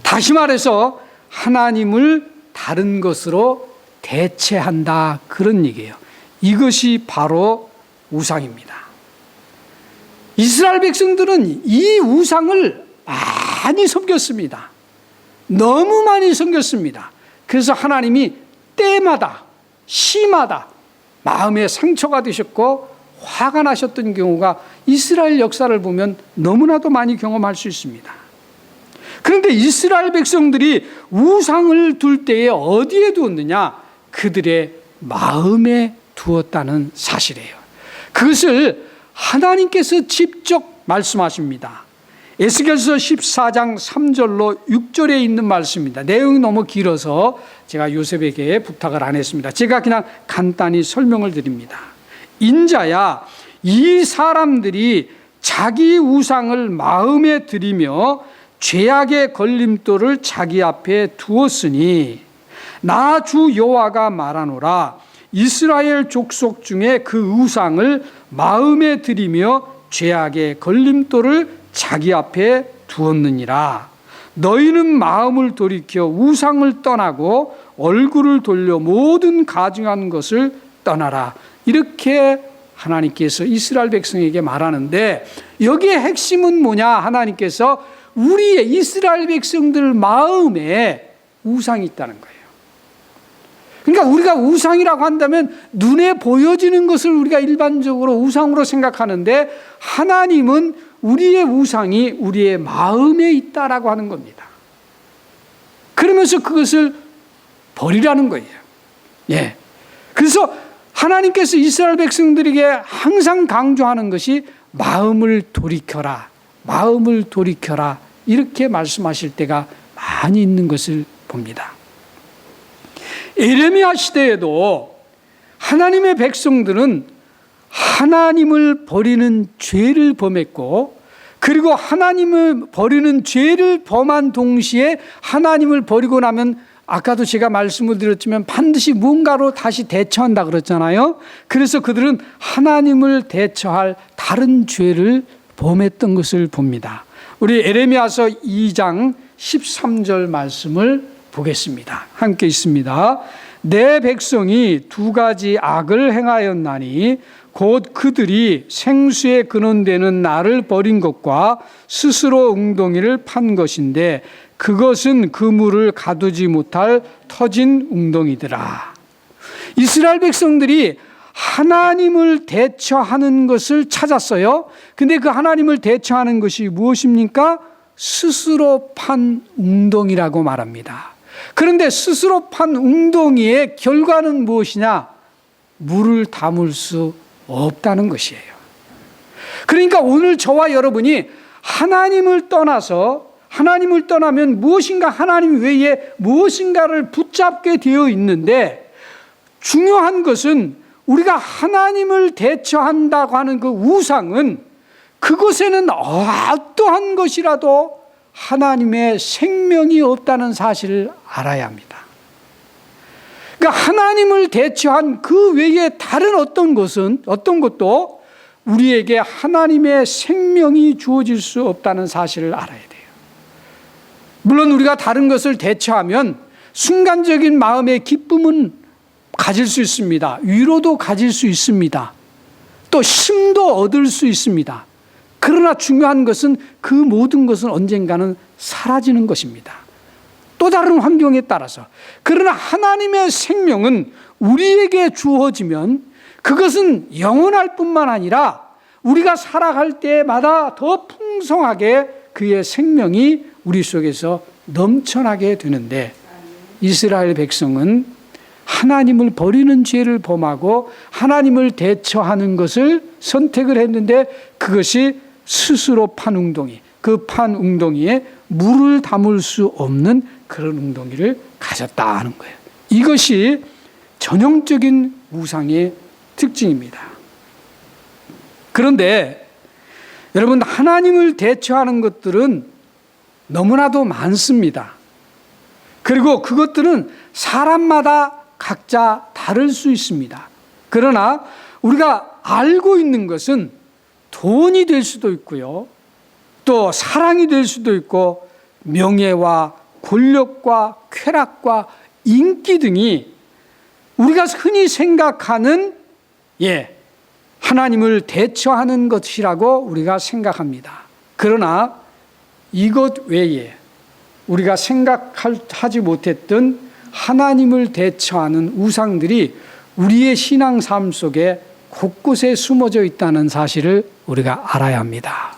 다시 말해서 하나님을 다른 것으로 대체한다, 그런 얘기예요. 이것이 바로 우상입니다. 이스라엘 백성들은 이 우상을 많이 섬겼습니다. 너무 많이 섬겼습니다. 그래서 하나님이 때마다, 시마다 마음에 상처가 되셨고 화가 나셨던 경우가 이스라엘 역사를 보면 너무나도 많이 경험할 수 있습니다. 그런데 이스라엘 백성들이 우상을 둘 때에 어디에 두었느냐? 그들의 마음에 두었다는 사실이에요. 그것을 하나님께서 직접 말씀하십니다. 에스겔서 14장 3절로 6절에 있는 말씀입니다. 내용이 너무 길어서 제가 요셉에게 부탁을 안 했습니다. 제가 그냥 간단히 설명을 드립니다. 인자야, 이 사람들이 자기 우상을 마음에 들이며 죄악의 걸림돌을 자기 앞에 두었으니 나 주 여호와가 말하노라. 이스라엘 족속 중에 그 우상을 마음에 들이며 죄악의 걸림돌을 자기 앞에 두었느니라. 너희는 마음을 돌이켜 우상을 떠나고 얼굴을 돌려 모든 가증한 것을 떠나라. 이렇게 하나님께서 이스라엘 백성에게 말하는데, 여기에 핵심은 뭐냐? 하나님께서 우리의 이스라엘 백성들 마음에 우상이 있다는 거예요. 그러니까 우리가 우상이라고 한다면 눈에 보여지는 것을 우리가 일반적으로 우상으로 생각하는데, 하나님은 우리의 우상이 우리의 마음에 있다라고 하는 겁니다. 그러면서 그것을 버리라는 거예요. 그래서 하나님께서 이스라엘 백성들에게 항상 강조하는 것이 마음을 돌이켜라, 마음을 돌이켜라, 이렇게 말씀하실 때가 많이 있는 것을 봅니다. 에레미야 시대에도 하나님의 백성들은 하나님을 버리는 죄를 범했고, 그리고 하나님을 버리는 죄를 범한 동시에 하나님을 버리고 나면 아까도 제가 말씀을 드렸지만 반드시 무언가로 다시 대처한다 그랬잖아요. 그래서 그들은 하나님을 대처할 다른 죄를 범했던 것을 봅니다. 우리 에레미야서 2장 13절 말씀을 보겠습니다. 함께 있습니다. 내 백성이 두 가지 악을 행하였나니 곧 그들이 생수에 근원되는 나를 버린 것과 스스로 웅덩이를 판 것인데 그것은 그 물을 가두지 못할 터진 웅덩이더라. 이스라엘 백성들이 하나님을 대처하는 것을 찾았어요. 근데 그 하나님을 대처하는 것이 무엇입니까? 스스로 판 웅덩이라고 말합니다. 그런데 스스로 판 웅덩이의 결과는 무엇이냐? 물을 담을 수 없다는 것이에요. 그러니까 오늘 저와 여러분이 하나님을 떠나면 무엇인가 하나님 외에 무엇인가를 붙잡게 되어 있는데, 중요한 것은 우리가 하나님을 대처한다고 하는 그 우상은 그것에는 어떠한 것이라도 하나님의 생명이 없다는 사실을 알아야 합니다. 그러니까 하나님을 대처한 그 외에 다른 어떤 것도 우리에게 하나님의 생명이 주어질 수 없다는 사실을 알아야 돼요. 물론 우리가 다른 것을 대처하면 순간적인 마음의 기쁨은 가질 수 있습니다. 위로도 가질 수 있습니다. 또 힘도 얻을 수 있습니다. 그러나 중요한 것은 그 모든 것은 언젠가는 사라지는 것입니다. 또 다른 환경에 따라서. 그러나 하나님의 생명은 우리에게 주어지면 그것은 영원할 뿐만 아니라 우리가 살아갈 때마다 더 풍성하게 그의 생명이 우리 속에서 넘쳐나게 되는데, 이스라엘 백성은 하나님을 버리는 죄를 범하고 하나님을 대처하는 것을 선택을 했는데 그것이 스스로 판 웅덩이, 그 판 웅덩이에 물을 담을 수 없는 그런 웅덩이를 가졌다 하는 거예요. 이것이 전형적인 우상의 특징입니다. 그런데 여러분, 하나님을 대처하는 것들은 너무나도 많습니다. 그리고 그것들은 사람마다 각자 다를 수 있습니다. 그러나 우리가 알고 있는 것은 돈이 될 수도 있고요, 또 사랑이 될 수도 있고, 명예와 권력과 쾌락과 인기 등이 우리가 흔히 생각하는 하나님을 대처하는 것이라고 우리가 생각합니다. 그러나 이것 외에 우리가 생각하지 못했던 하나님을 대처하는 우상들이 우리의 신앙 삶 속에 곳곳에 숨어져 있다는 사실을 우리가 알아야 합니다.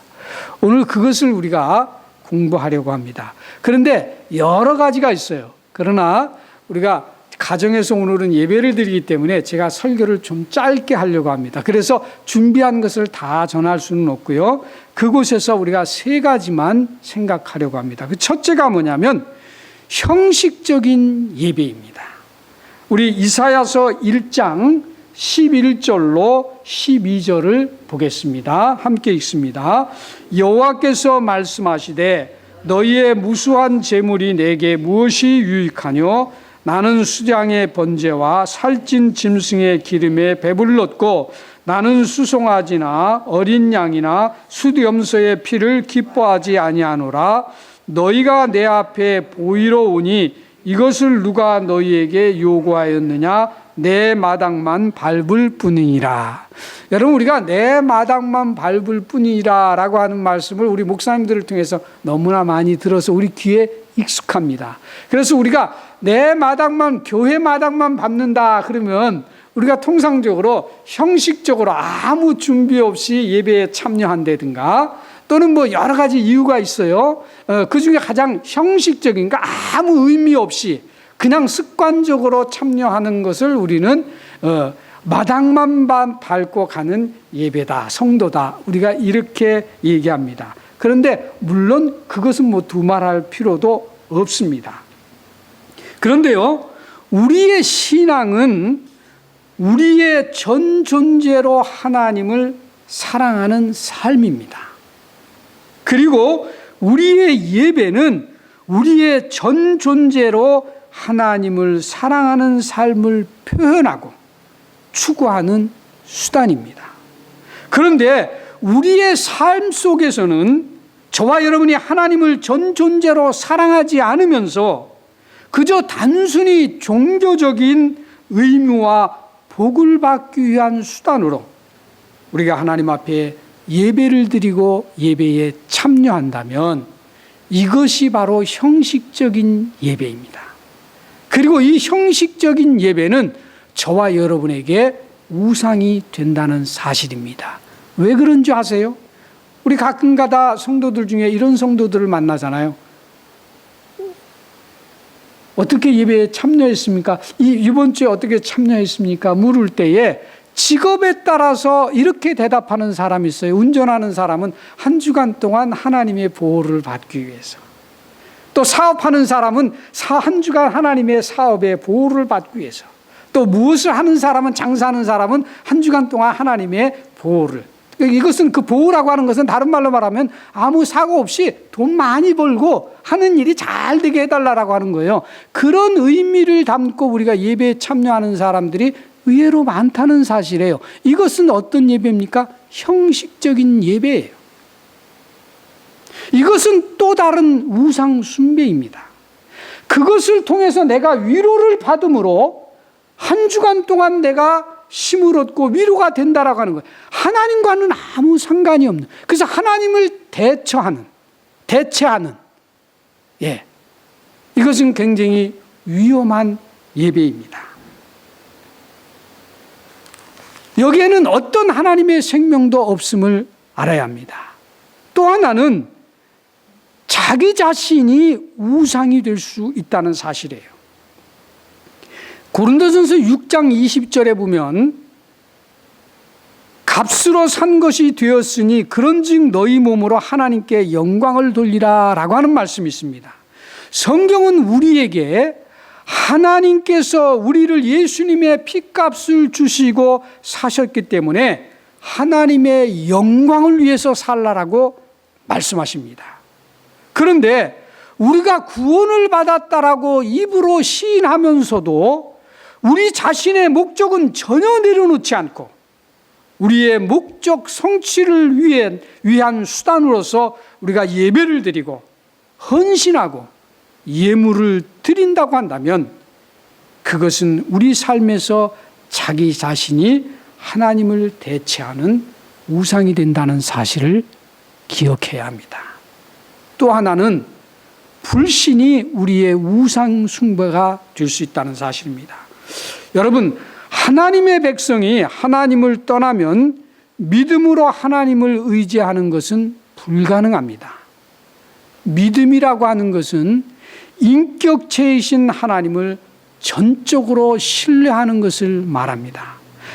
오늘 그것을 우리가 공부하려고 합니다. 그런데 여러 가지가 있어요. 그러나 우리가 가정에서 오늘은 예배를 드리기 때문에 제가 설교를 좀 짧게 하려고 합니다. 그래서 준비한 것을 다 전할 수는 없고요. 그곳에서 우리가 세 가지만 생각하려고 합니다. 그 첫째가 뭐냐면 형식적인 예배입니다. 우리 이사야서 1장 11절로 12절을 보겠습니다. 함께 읽습니다. 여호와께서 말씀하시되 너희의 무수한 재물이 내게 무엇이 유익하뇨? 나는 수장의 번제와 살찐 짐승의 기름에 배불렀고 나는 수송아지나 어린 양이나 숫염소의 피를 기뻐하지 아니하노라. 너희가 내 앞에 보이러 오니 이것을 누가 너희에게 요구하였느냐? 내 마당만 밟을 뿐이니라. 여러분, 우리가 내 마당만 밟을 뿐이니라 라고 하는 말씀을 우리 목사님들을 통해서 너무나 많이 들어서 우리 귀에 익숙합니다. 그래서 우리가 내 마당만, 교회 마당만 밟는다 그러면 우리가 통상적으로 형식적으로 아무 준비 없이 예배에 참여한다든가 또는 뭐 여러 가지 이유가 있어요. 그 중에 가장 형식적인, 그러니까 아무 의미 없이 그냥 습관적으로 참여하는 것을 우리는 마당만 밟고 가는 예배다, 성도다, 우리가 이렇게 얘기합니다. 그런데 물론 그것은 뭐 두말할 필요도 없습니다. 그런데요, 우리의 신앙은 우리의 전 존재로 하나님을 사랑하는 삶입니다. 그리고 우리의 예배는 우리의 전 존재로 하나님을 사랑하는 삶을 표현하고 추구하는 수단입니다. 그런데 우리의 삶 속에서는 저와 여러분이 하나님을 전 존재로 사랑하지 않으면서 그저 단순히 종교적인 의무와 복을 받기 위한 수단으로 우리가 하나님 앞에 예배를 드리고 예배에 참여한다면 이것이 바로 형식적인 예배입니다. 그리고 이 형식적인 예배는 저와 여러분에게 우상이 된다는 사실입니다. 왜 그런 줄 아세요? 우리 가끔가다 성도들 중에 이런 성도들을 만나잖아요. 어떻게 예배에 참여했습니까? 이번 주에 어떻게 참여했습니까? 물을 때에 직업에 따라서 이렇게 대답하는 사람이 있어요. 운전하는 사람은 한 주간 동안 하나님의 보호를 받기 위해서. 또 사업하는 사람은 한 주간 하나님의 사업의 보호를 받기 위해서. 또 무엇을 하는 사람은, 장사하는 사람은 한 주간 동안 하나님의 보호를. 이것은 그 보호라고 하는 것은 다른 말로 말하면 아무 사고 없이 돈 많이 벌고 하는 일이 잘 되게 해달라고 하는 거예요. 그런 의미를 담고 우리가 예배에 참여하는 사람들이 의외로 많다는 사실이에요. 이것은 어떤 예배입니까? 형식적인 예배예요. 이것은 또 다른 우상 숭배입니다. 그것을 통해서 내가 위로를 받음으로 한 주간 동안 내가 힘을 얻고 위로가 된다라고 하는 거예요. 하나님과는 아무 상관이 없는. 그래서 하나님을 대체하는, 이것은 굉장히 위험한 예배입니다. 여기에는 어떤 하나님의 생명도 없음을 알아야 합니다. 또 하나는 자기 자신이 우상이 될 수 있다는 사실이에요. 고린도전서 6장 20절에 보면 값으로 산 것이 되었으니 그런즉 너희 몸으로 하나님께 영광을 돌리라 라고 하는 말씀이 있습니다. 성경은 우리에게 하나님께서 우리를 예수님의 피값을 주시고 사셨기 때문에 하나님의 영광을 위해서 살라라고 말씀하십니다. 그런데 우리가 구원을 받았다라고 입으로 시인하면서도 우리 자신의 목적은 전혀 내려놓지 않고 우리의 목적 성취를 위한 수단으로서 우리가 예배를 드리고 헌신하고 예물을 드린다고 한다면 그것은 우리 삶에서 자기 자신이 하나님을 대체하는 우상이 된다는 사실을 기억해야 합니다. 또 하나는 불신이 우리의 우상 숭배가 될 수 있다는 사실입니다. 여러분, 하나님의 백성이 하나님을 떠나면 믿음으로 하나님을 의지하는 것은 불가능합니다. 믿음이라고 하는 것은 인격체이신 하나님을 전적으로 신뢰하는 것을 말합니다.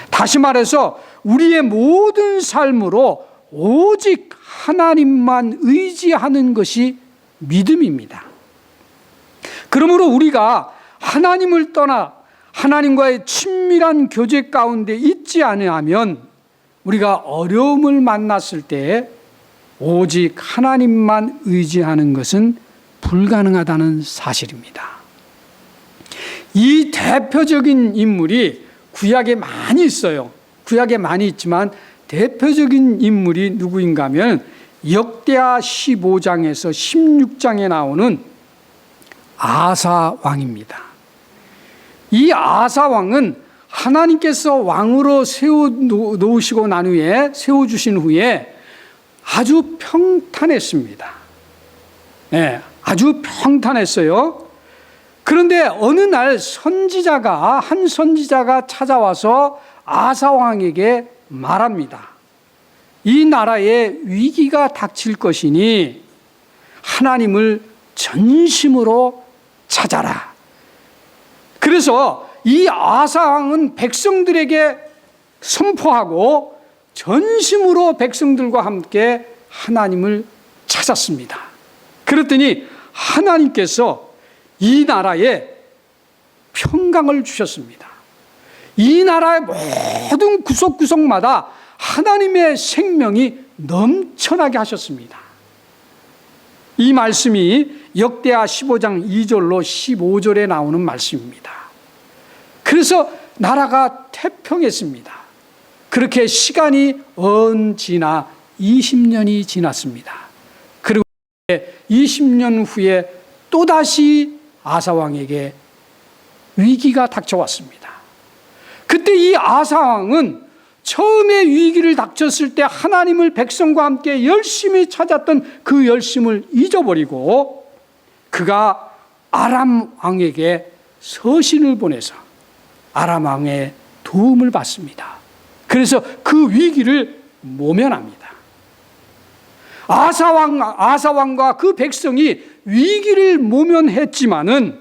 다시 말해서 우리의 모든 삶으로 오직 하나님만 의지하는 것이 믿음입니다. 그러므로 우리가 하나님을 떠나 하나님과의 친밀한 교제 가운데 있지 않으면 우리가 어려움을 만났을 때 오직 하나님만 의지하는 것은 불가능하다는 사실입니다. 이 대표적인 인물이 구약에 많이 있어요. 구약에 많이 있지만 대표적인 인물이 누구인가 하면 역대하 15장에서 16장에 나오는 아사 왕입니다. 이 아사 왕은 하나님께서 왕으로 세워놓으시고 난 후에, 세워주신 후에 아주 평탄했습니다. 네, 아주 평탄했어요. 그런데 어느 날 한 선지자가 찾아와서 아사 왕에게 말합니다. 이 나라에 위기가 닥칠 것이니 하나님을 전심으로 찾아라. 그래서 이 아사 왕은 백성들에게 선포하고 전심으로 백성들과 함께 하나님을 찾았습니다. 그랬더니 하나님께서 이 나라에 평강을 주셨습니다. 이 나라의 모든 구석구석마다 하나님의 생명이 넘쳐나게 하셨습니다. 이 말씀이 역대하 15장 2절로 15절에 나오는 말씀입니다. 그래서 나라가 태평했습니다. 그렇게 시간이 지나 20년이 지났습니다. 그리고 20년 후에 또다시 아사왕에게 위기가 닥쳐왔습니다. 그때 이 아사왕은 처음에 위기를 닥쳤을 때 하나님을 백성과 함께 열심히 찾았던 그 열심을 잊어버리고 그가 아람 왕에게 서신을 보내서 아람 왕의 도움을 받습니다. 그래서 그 위기를 모면합니다. 아사왕과 그 백성이 위기를 모면했지만은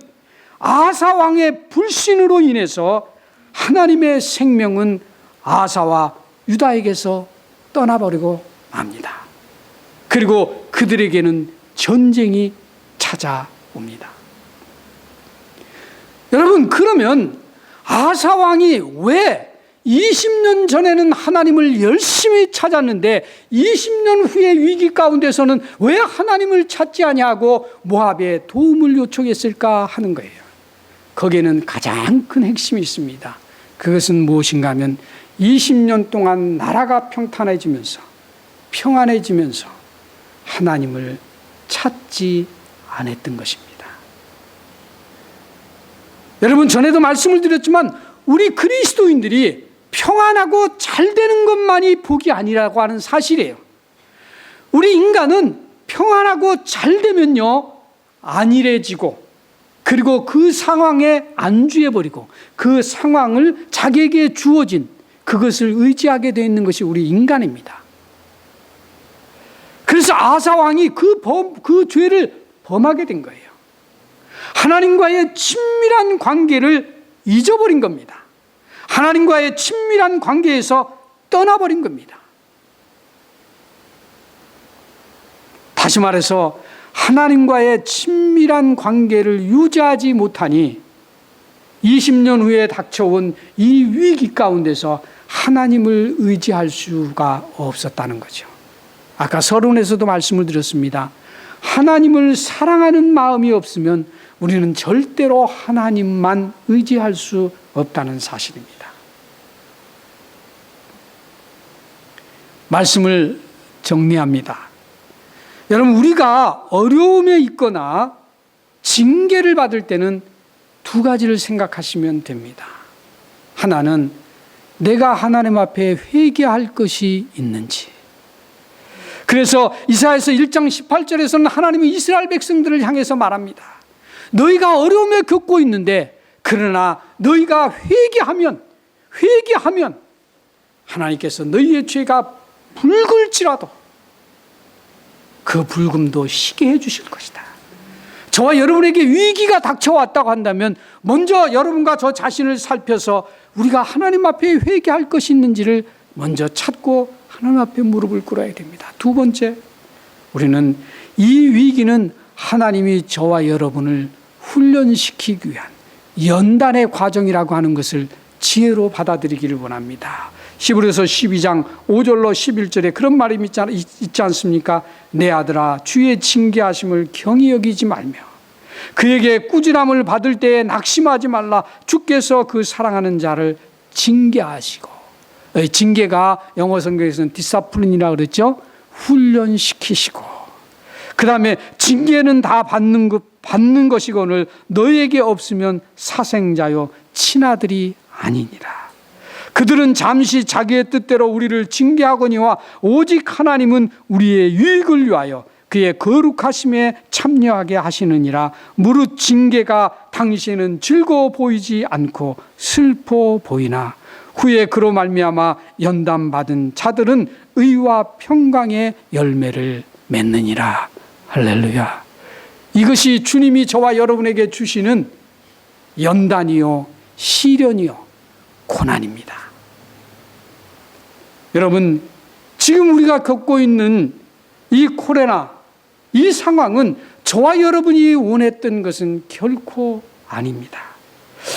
아사왕의 불신으로 인해서 하나님의 생명은 아사와 유다에게서 떠나버리고 맙니다. 그리고 그들에게는 전쟁이 찾아옵니다. 여러분, 그러면 아사왕이 왜 20년 전에는 하나님을 열심히 찾았는데 20년 후의 위기 가운데서는 왜 하나님을 찾지 아니하고 모압에 도움을 요청했을까 하는 거예요. 거기에는 가장 큰 핵심이 있습니다. 그것은 무엇인가 하면 20년 동안 나라가 평안해지면서 하나님을 찾지 않았던 것입니다. 여러분, 전에도 말씀을 드렸지만 우리 그리스도인들이 평안하고 잘 되는 것만이 복이 아니라고 하는 사실이에요. 우리 인간은 평안하고 잘 되면요, 안일해지고 그리고 그 상황에 안주해버리고 그 상황을 자기에게 주어진 그것을 의지하게 되어 있는 것이 우리 인간입니다. 그래서 아사왕이 그 죄를 범하게 된 거예요. 하나님과의 친밀한 관계를 잊어버린 겁니다. 하나님과의 친밀한 관계에서 떠나버린 겁니다. 다시 말해서 하나님과의 친밀한 관계를 유지하지 못하니 20년 후에 닥쳐온 이 위기 가운데서 하나님을 의지할 수가 없었다는 거죠. 아까 서론에서도 말씀을 드렸습니다. 하나님을 사랑하는 마음이 없으면 우리는 절대로 하나님만 의지할 수 없다는 사실입니다. 말씀을 정리합니다. 여러분, 우리가 어려움에 있거나 징계를 받을 때는 두 가지를 생각하시면 됩니다. 하나는 내가 하나님 앞에 회개할 것이 있는지. 그래서 이사야서 1장 18절에서는 하나님이 이스라엘 백성들을 향해서 말합니다. 너희가 어려움에 겪고 있는데 그러나 너희가 회개하면 하나님께서 너희의 죄가 붉을지라도 그 붉음도 희게 해주실 것이다. 저와 여러분에게 위기가 닥쳐왔다고 한다면 먼저 여러분과 저 자신을 살펴서 우리가 하나님 앞에 회개할 것이 있는지를 먼저 찾고 하나님 앞에 무릎을 꿇어야 됩니다. 두 번째, 우리는 이 위기는 하나님이 저와 여러분을 훈련시키기 위한 연단의 과정이라고 하는 것을 지혜로 받아들이기를 원합니다. 히브리서 12장 5절로 11절에 그런 말이 있지 않습니까? 내 아들아, 주의 징계하심을 경히 여기지 말며 그에게 꾸지람을 받을 때에 낙심하지 말라. 주께서 그 사랑하는 자를 징계하시고, 징계가 영어 성경에서는 디사플린이라고 그랬죠. 훈련시키시고, 그 다음에 징계는 다 받는 것이거늘 너희에게 없으면 사생자요 친아들이 아니니라. 그들은 잠시 자기의 뜻대로 우리를 징계하거니와 오직 하나님은 우리의 유익을 위하여 그의 거룩하심에 참여하게 하시느니라. 무릇 징계가 당신은 즐거워 보이지 않고 슬퍼 보이나 후에 그로 말미암아 연단받은 자들은 의와 평강의 열매를 맺느니라. 할렐루야. 이것이 주님이 저와 여러분에게 주시는 연단이요 시련이요 고난입니다. 여러분, 지금 우리가 겪고 있는 이 코로나, 이 상황은 저와 여러분이 원했던 것은 결코 아닙니다.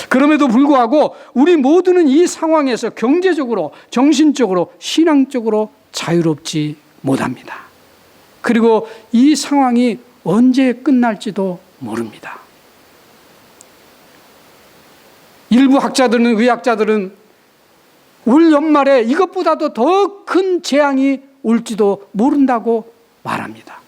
그럼에도 불구하고 우리 모두는 이 상황에서 경제적으로, 정신적으로, 신앙적으로 자유롭지 못합니다. 그리고 이 상황이 언제 끝날지도 모릅니다. 일부 학자들은, 의학자들은 올 연말에 이것보다도 더 큰 재앙이 올지도 모른다고 말합니다.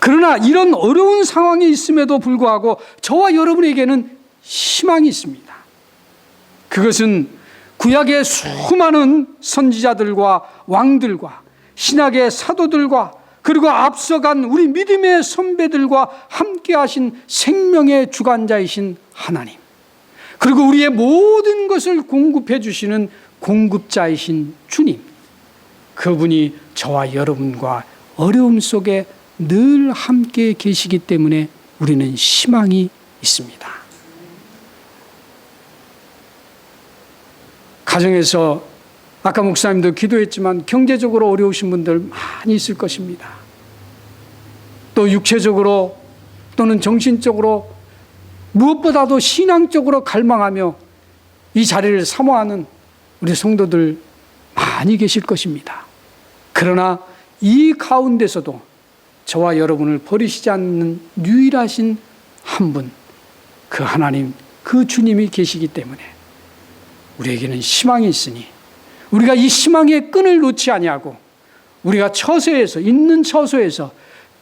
그러나 이런 어려운 상황이 있음에도 불구하고 저와 여러분에게는 희망이 있습니다. 그것은 구약의 수많은 선지자들과 왕들과 신약의 사도들과 그리고 앞서간 우리 믿음의 선배들과 함께 하신 생명의 주관자이신 하나님, 그리고 우리의 모든 것을 공급해 주시는 공급자이신 주님, 그분이 저와 여러분과 어려움 속에 늘 함께 계시기 때문에 우리는 희망이 있습니다. 가정에서 아까 목사님도 기도했지만 경제적으로 어려우신 분들 많이 있을 것입니다. 또 육체적으로 또는 정신적으로 무엇보다도 신앙적으로 갈망하며 이 자리를 사모하는 우리 성도들 많이 계실 것입니다. 그러나 이 가운데서도 저와 여러분을 버리시지 않는 유일하신 한 분, 그 하나님, 그 주님이 계시기 때문에 우리에게는 희망이 있으니 우리가 이 희망의 끈을 놓지 아니하고 우리가 처소에서, 있는 처소에서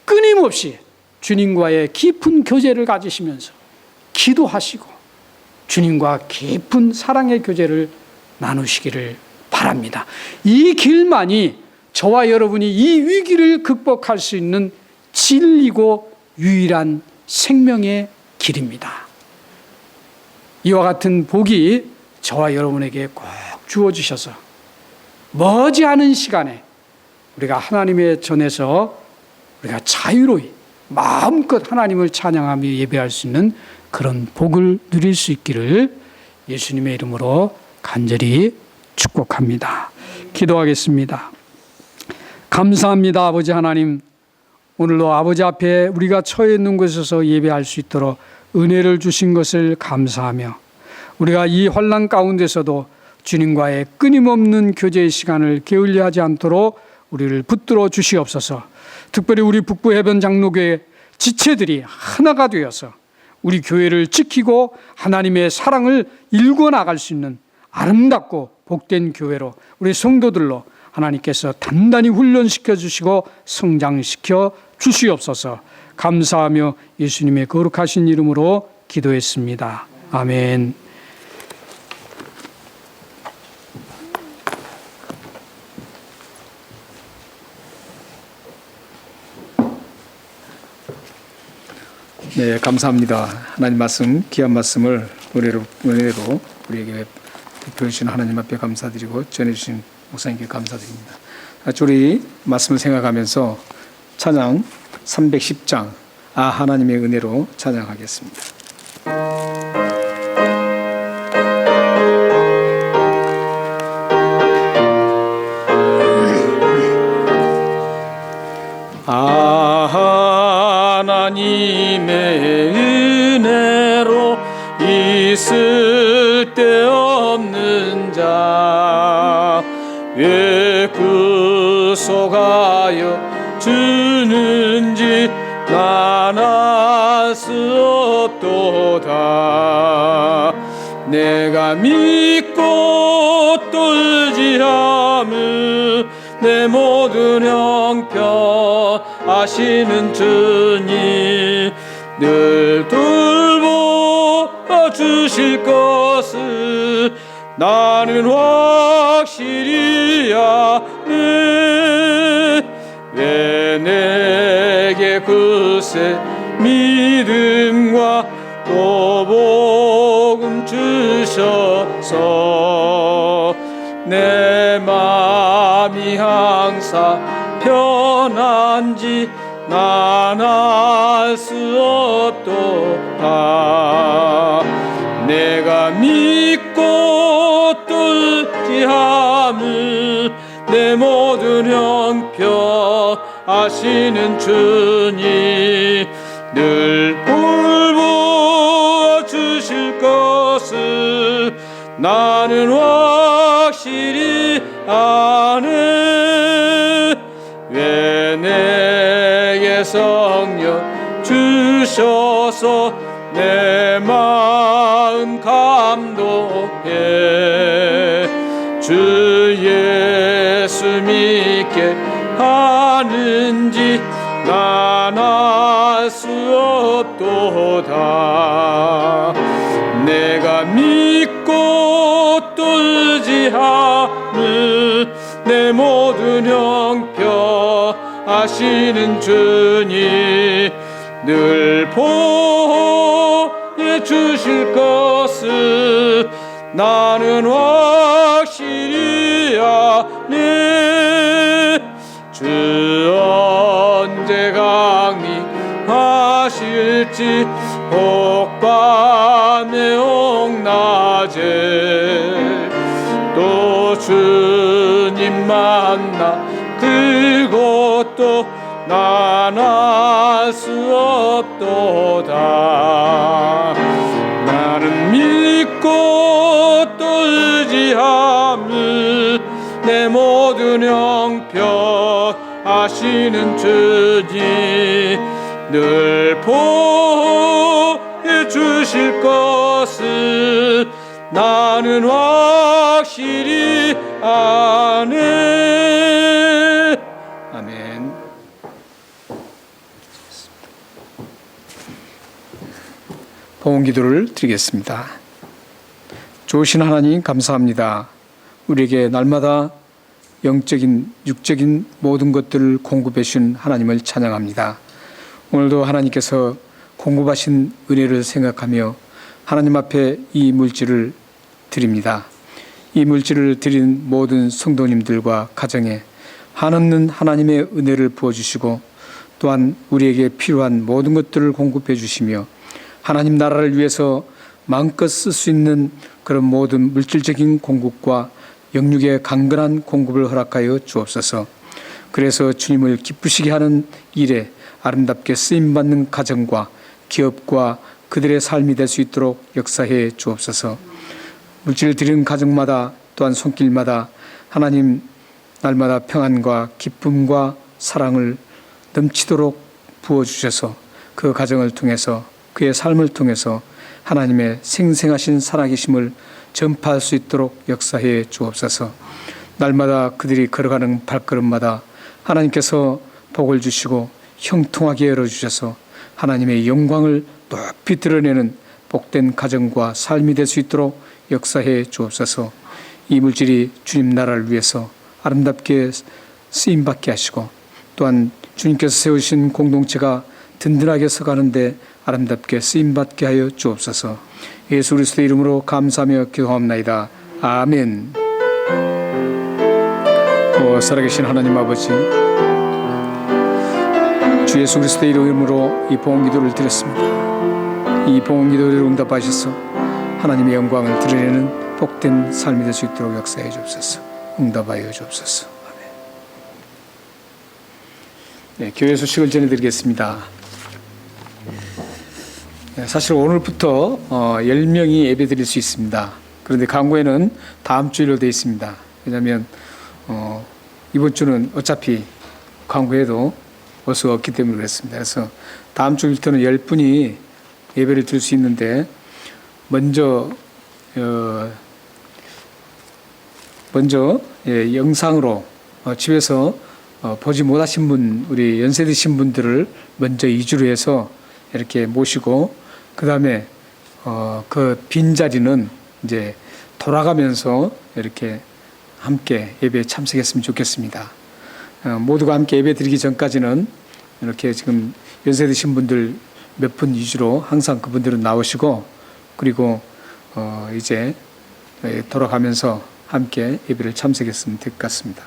끊임없이 주님과의 깊은 교제를 가지시면서 기도하시고 주님과 깊은 사랑의 교제를 나누시기를 바랍니다. 이 길만이 저와 여러분이 이 위기를 극복할 수 있는 진리고 유일한 생명의 길입니다. 이와 같은 복이 저와 여러분에게 꼭 주어주셔서 머지않은 시간에 우리가 하나님의 전에서 우리가 자유로이 마음껏 하나님을 찬양하며 예배할 수 있는 그런 복을 누릴 수 있기를 예수님의 이름으로 간절히 축복합니다. 기도하겠습니다. 감사합니다. 아버지 하나님, 오늘도 아버지 앞에 우리가 처해 있는 곳에서 예배할 수 있도록 은혜를 주신 것을 감사하며 우리가 이 환난 가운데서도 주님과의 끊임없는 교제의 시간을 게을리하지 않도록 우리를 붙들어 주시옵소서. 특별히 우리 북부 해변 장로교회 지체들이 하나가 되어서 우리 교회를 지키고 하나님의 사랑을 일궈 나갈 수 있는 아름답고 복된 교회로 우리 성도들로 하나님께서 단단히 훈련시켜 주시고 성장시켜 주시옵소서. 감사하며 예수님의 거룩하신 이름으로 기도했습니다. 아멘. 네, 감사합니다. 하나님 말씀, 귀한 말씀을 은혜로 우리에게 보여주신 하나님 앞에 감사드리고 전해주신 목사님께 감사드립니다. 우리 말씀을 생각하면서 찬양 310장 하나님의 은혜로 찬양하겠습니다. 하나님의 은혜로 있을 데 없는 자 왜 구속하여 주는지 난 알 수 없도다. 내가 믿고 또 의지함을 내 모든 형편 아시는 주님 늘 돌보 주실 것을 나는 확실히 아네. 왜 내게 글쎄 믿음과 또 복음 주셔서 내 마음이 항상 편한지 난 알 수 없도다. 내가 믿고 또 의지함을 내 모든 형편 아시는 주님 늘 돌보 주실 것을 나는 확실히 아네. 주의 성령 주셔서 내 마음 감동해. 주 예수 믿게 하는지 난 알 수 없도다. 내가 믿고 또 의지함을 내 모든 형편하시는 주님 늘 보여 주실 것을 나는 확실히 아네. 주 언제 강림하실지 혹밤에 혹낮에 또 주님 만나 그것도 난 알 수 없도다. 나는 믿고 또 의지함을 내 모든 형편하시는 주님 늘 보여주실 것을 나는 확실히 아네. 아멘. 봉헌 기도를 드리겠습니다. 좋으신 하나님 감사합니다. 우리에게 날마다 영적인 육적인 모든 것들을 공급해 주신 하나님을 찬양합니다. 오늘도 하나님께서 공급하신 은혜를 생각하며 하나님 앞에 이 물질을 드립니다. 이 물질을 드린 모든 성도님들과 가정에 한없는 하나님의 은혜를 부어주시고 또한 우리에게 필요한 모든 것들을 공급해 주시며 하나님 나라를 위해서 마음껏 쓸 수 있는 그런 모든 물질적인 공급과 영육의 강건한 공급을 허락하여 주옵소서. 그래서 주님을 기쁘시게 하는 일에 아름답게 쓰임받는 가정과 기업과 그들의 삶이 될 수 있도록 역사해 주옵소서. 물질을 드리는 가정마다 또한 손길마다 하나님 날마다 평안과 기쁨과 사랑을 넘치도록 부어주셔서 그 가정을 통해서 그의 삶을 통해서 하나님의 생생하신 살아계심을 전파할 수 있도록 역사해 주옵소서. 날마다 그들이 걸어가는 발걸음마다 하나님께서 복을 주시고 형통하게 열어주셔서 하나님의 영광을 높이 드러내는 복된 가정과 삶이 될 수 있도록 역사해 주옵소서. 이 물질이 주님 나라를 위해서 아름답게 쓰임받게 하시고 또한 주님께서 세우신 공동체가 든든하게 서가는데 아름답게 쓰임받게 하여 주옵소서. 예수 그리스도의 이름으로 감사하며 기도합나이다. 아멘. 살아계신 하나님 아버지, 주 예수 그리스도의 이름으로 이 봉헌 기도를 드렸습니다. 이 봉헌 기도를 응답하셔서 하나님의 영광을 드러내는 복된 삶이 될 수 있도록 역사해 주옵소서. 응답하여 주옵소서. 아멘. 네, 교회 소식을 전해드리겠습니다. 사실 오늘부터 10명이 예배 드릴 수 있습니다. 그런데 강구에는 다음 주일로 되어 있습니다. 왜냐하면 이번 주는 어차피 강구에도 버스가 없기 때문에 그렇습니다. 그래서 다음 주일부터는 10분이 예배를 드릴 수 있는데 먼저 영상으로 집에서 보지 못하신 분, 우리 연세 드신 분들을 먼저 이주로 해서 이렇게 모시고 그 다음에 그 빈자리는 이제 돌아가면서 이렇게 함께 예배에 참석했으면 좋겠습니다. 모두가 함께 예배 드리기 전까지는 이렇게 지금 연세 드신 분들 몇 분 위주로 항상 그분들은 나오시고 그리고 이제 돌아가면서 함께 예배를 참석했으면 될 것 같습니다.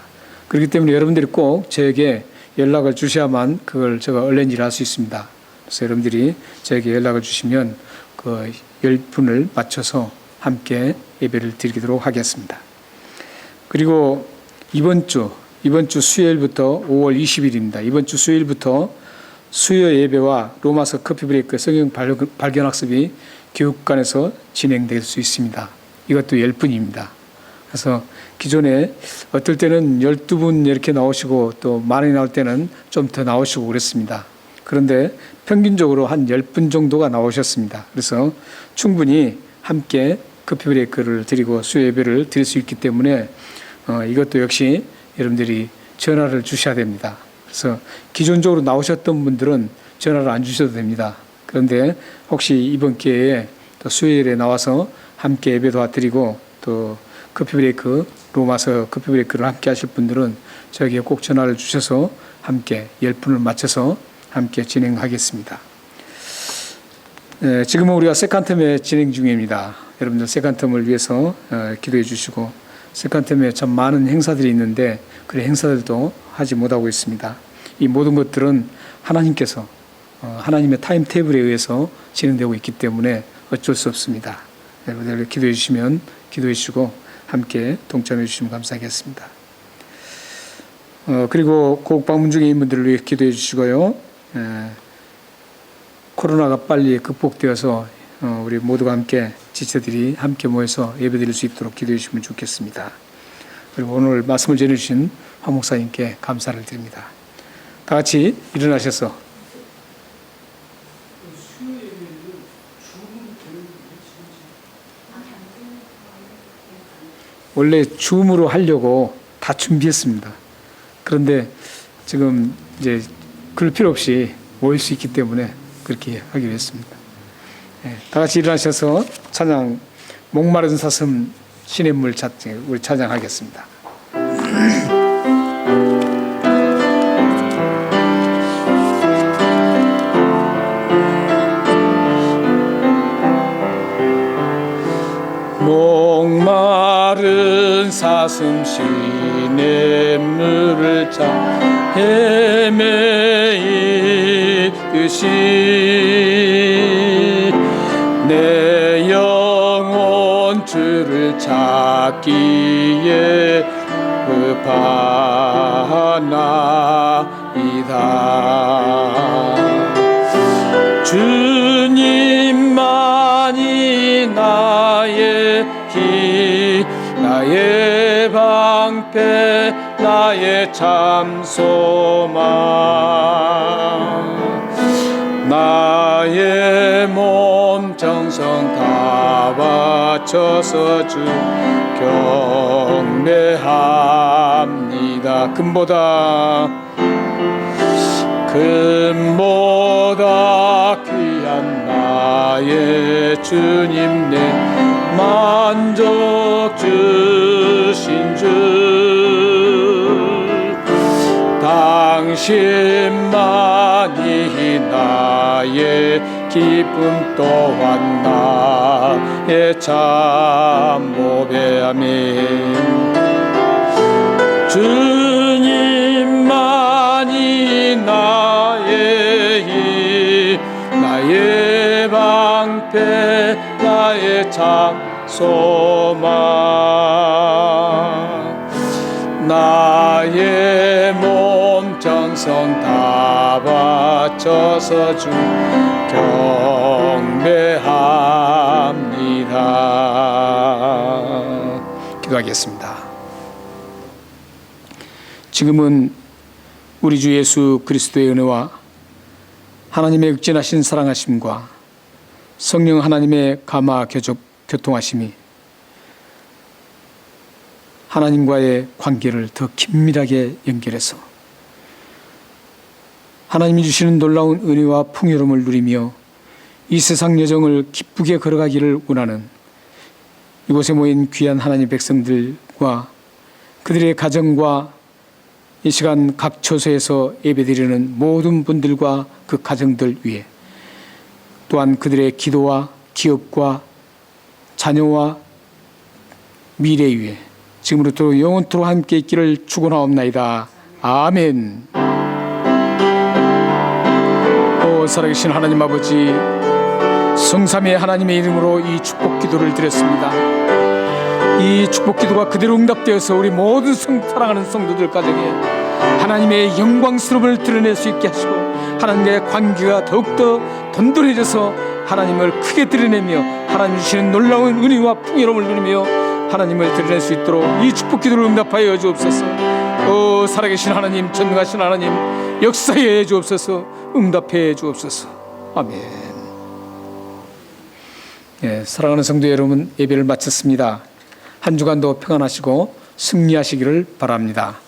그렇기 때문에 여러분들이 꼭 저에게 연락을 주셔야만 그걸 제가 얼른 일할 수 있습니다. 그래서 여러분들이 저에게 연락을 주시면 그 10분을 맞춰서 함께 예배를 드리도록 하겠습니다. 그리고 이번 주 수요일부터 5월 20일입니다. 이번 주 수요일부터 수요 예배와 로마서 커피 브레이크 성경 발견 학습이 교육관에서 진행될 수 있습니다. 이것도 10분입니다. 그래서 기존에 어떨 때는 12분 이렇게 나오시고 또 많이 나올 때는 좀 더 나오시고 그랬습니다. 그런데 평균적으로 한 10분 정도가 나오셨습니다. 그래서 충분히 함께 커피 브레이크를 드리고 수요 예배를 드릴 수 있기 때문에 이것도 역시 여러분들이 전화를 주셔야 됩니다. 그래서 기존적으로 나오셨던 분들은 전화를 안 주셔도 됩니다. 그런데 혹시 이번 기회에 또 수요일에 나와서 함께 예배 도와드리고 또 커피 브레이크 로마서 커피 브레이크를 함께 하실 분들은 저에게 꼭 전화를 주셔서 함께 10분을 맞춰서 함께 진행하겠습니다. 지금은 우리가 세컨텀에 진행 중입니다. 여러분들 세컨텀을 위해서 기도해 주시고 세컨텀에 참 많은 행사들이 있는데 그 행사들도 하지 못하고 있습니다. 이 모든 것들은 하나님께서 하나님의 타임 테이블에 의해서 진행되고 있기 때문에 어쩔 수 없습니다. 여러분들 기도해 주시면 기도해 주시고 함께 동참해 주시면 감사하겠습니다. 그리고 고국 방문 중에 있는 분들을 위해 기도해 주시고요. 코로나가 빨리 극복되어서 우리 모두가 함께 지체들이 함께 모여서 예배드릴 수 있도록 기도해 주시면 좋겠습니다. 그리고 오늘 말씀을 전해주신 황 목사님께 감사를 드립니다. 다 같이 일어나셔서 원래 줌으로 하려고 다 준비했습니다. 그런데 지금 이제 그럴 필요 없이 모일 수 있기 때문에 그렇게 하기로 했습니다. 다 같이 일어나셔서 찬양 목마른 사슴 시냇물 우리 찬양하겠습니다. 목마른 사슴 시냇물을 찾아 헤매이듯이 내 영혼 주를 찾기에 급하나이다. 주님만이 나의 길 나의 방패 나의 참 소망 나의 몸 정성 다 바쳐서 주 경배합니다. 금보다 귀한 나의 주님 내 만족 주신 주 당신만이 나의 기쁨 또한 나의 참 보배함이 주님만이 나의 힘 나의 방패 나의 참 소망 나의 몸 정성 다 바쳐서 주 경배합니다. 기도하겠습니다. 지금은 우리 주 예수 그리스도의 은혜와 하나님의 극진하신 사랑하심과 성령 하나님의 감화 교통하심이 하나님과의 관계를 더 긴밀하게 연결해서 하나님이 주시는 놀라운 은혜와 풍요로움을 누리며 이 세상 여정을 기쁘게 걸어가기를 원하는 이곳에 모인 귀한 하나님 백성들과 그들의 가정과 이 시간 각 처소에서 예배드리는 모든 분들과 그 가정들 위해 또한 그들의 기도와 기업과 자녀와 미래 위에 지금부터 영원토록 함께 있기를 축원하옵나이다. 아멘. 오 살아계신 하나님 아버지, 성삼위의 하나님의 이름으로 이 축복 기도를 드렸습니다. 이 축복 기도가 그대로 응답되어서 우리 모든 사랑하는 성도들 가정에 하나님의 영광스러움을 드러낼 수 있게 하시고 하나님의 관계가 더욱더 돈돈해져서 하나님을 크게 드러내며 하나님 주시는 놀라운 은혜와 풍요로움을 누리며 하나님을 드러낼 수 있도록 이 축복 기도를 응답하여 주옵소서. 살아계신 하나님, 전능하신 하나님, 역사해 주옵소서, 응답해 주옵소서. 아멘. 예, 사랑하는 성도 여러분, 예배를 마쳤습니다. 한 주간도 평안하시고 승리하시기를 바랍니다.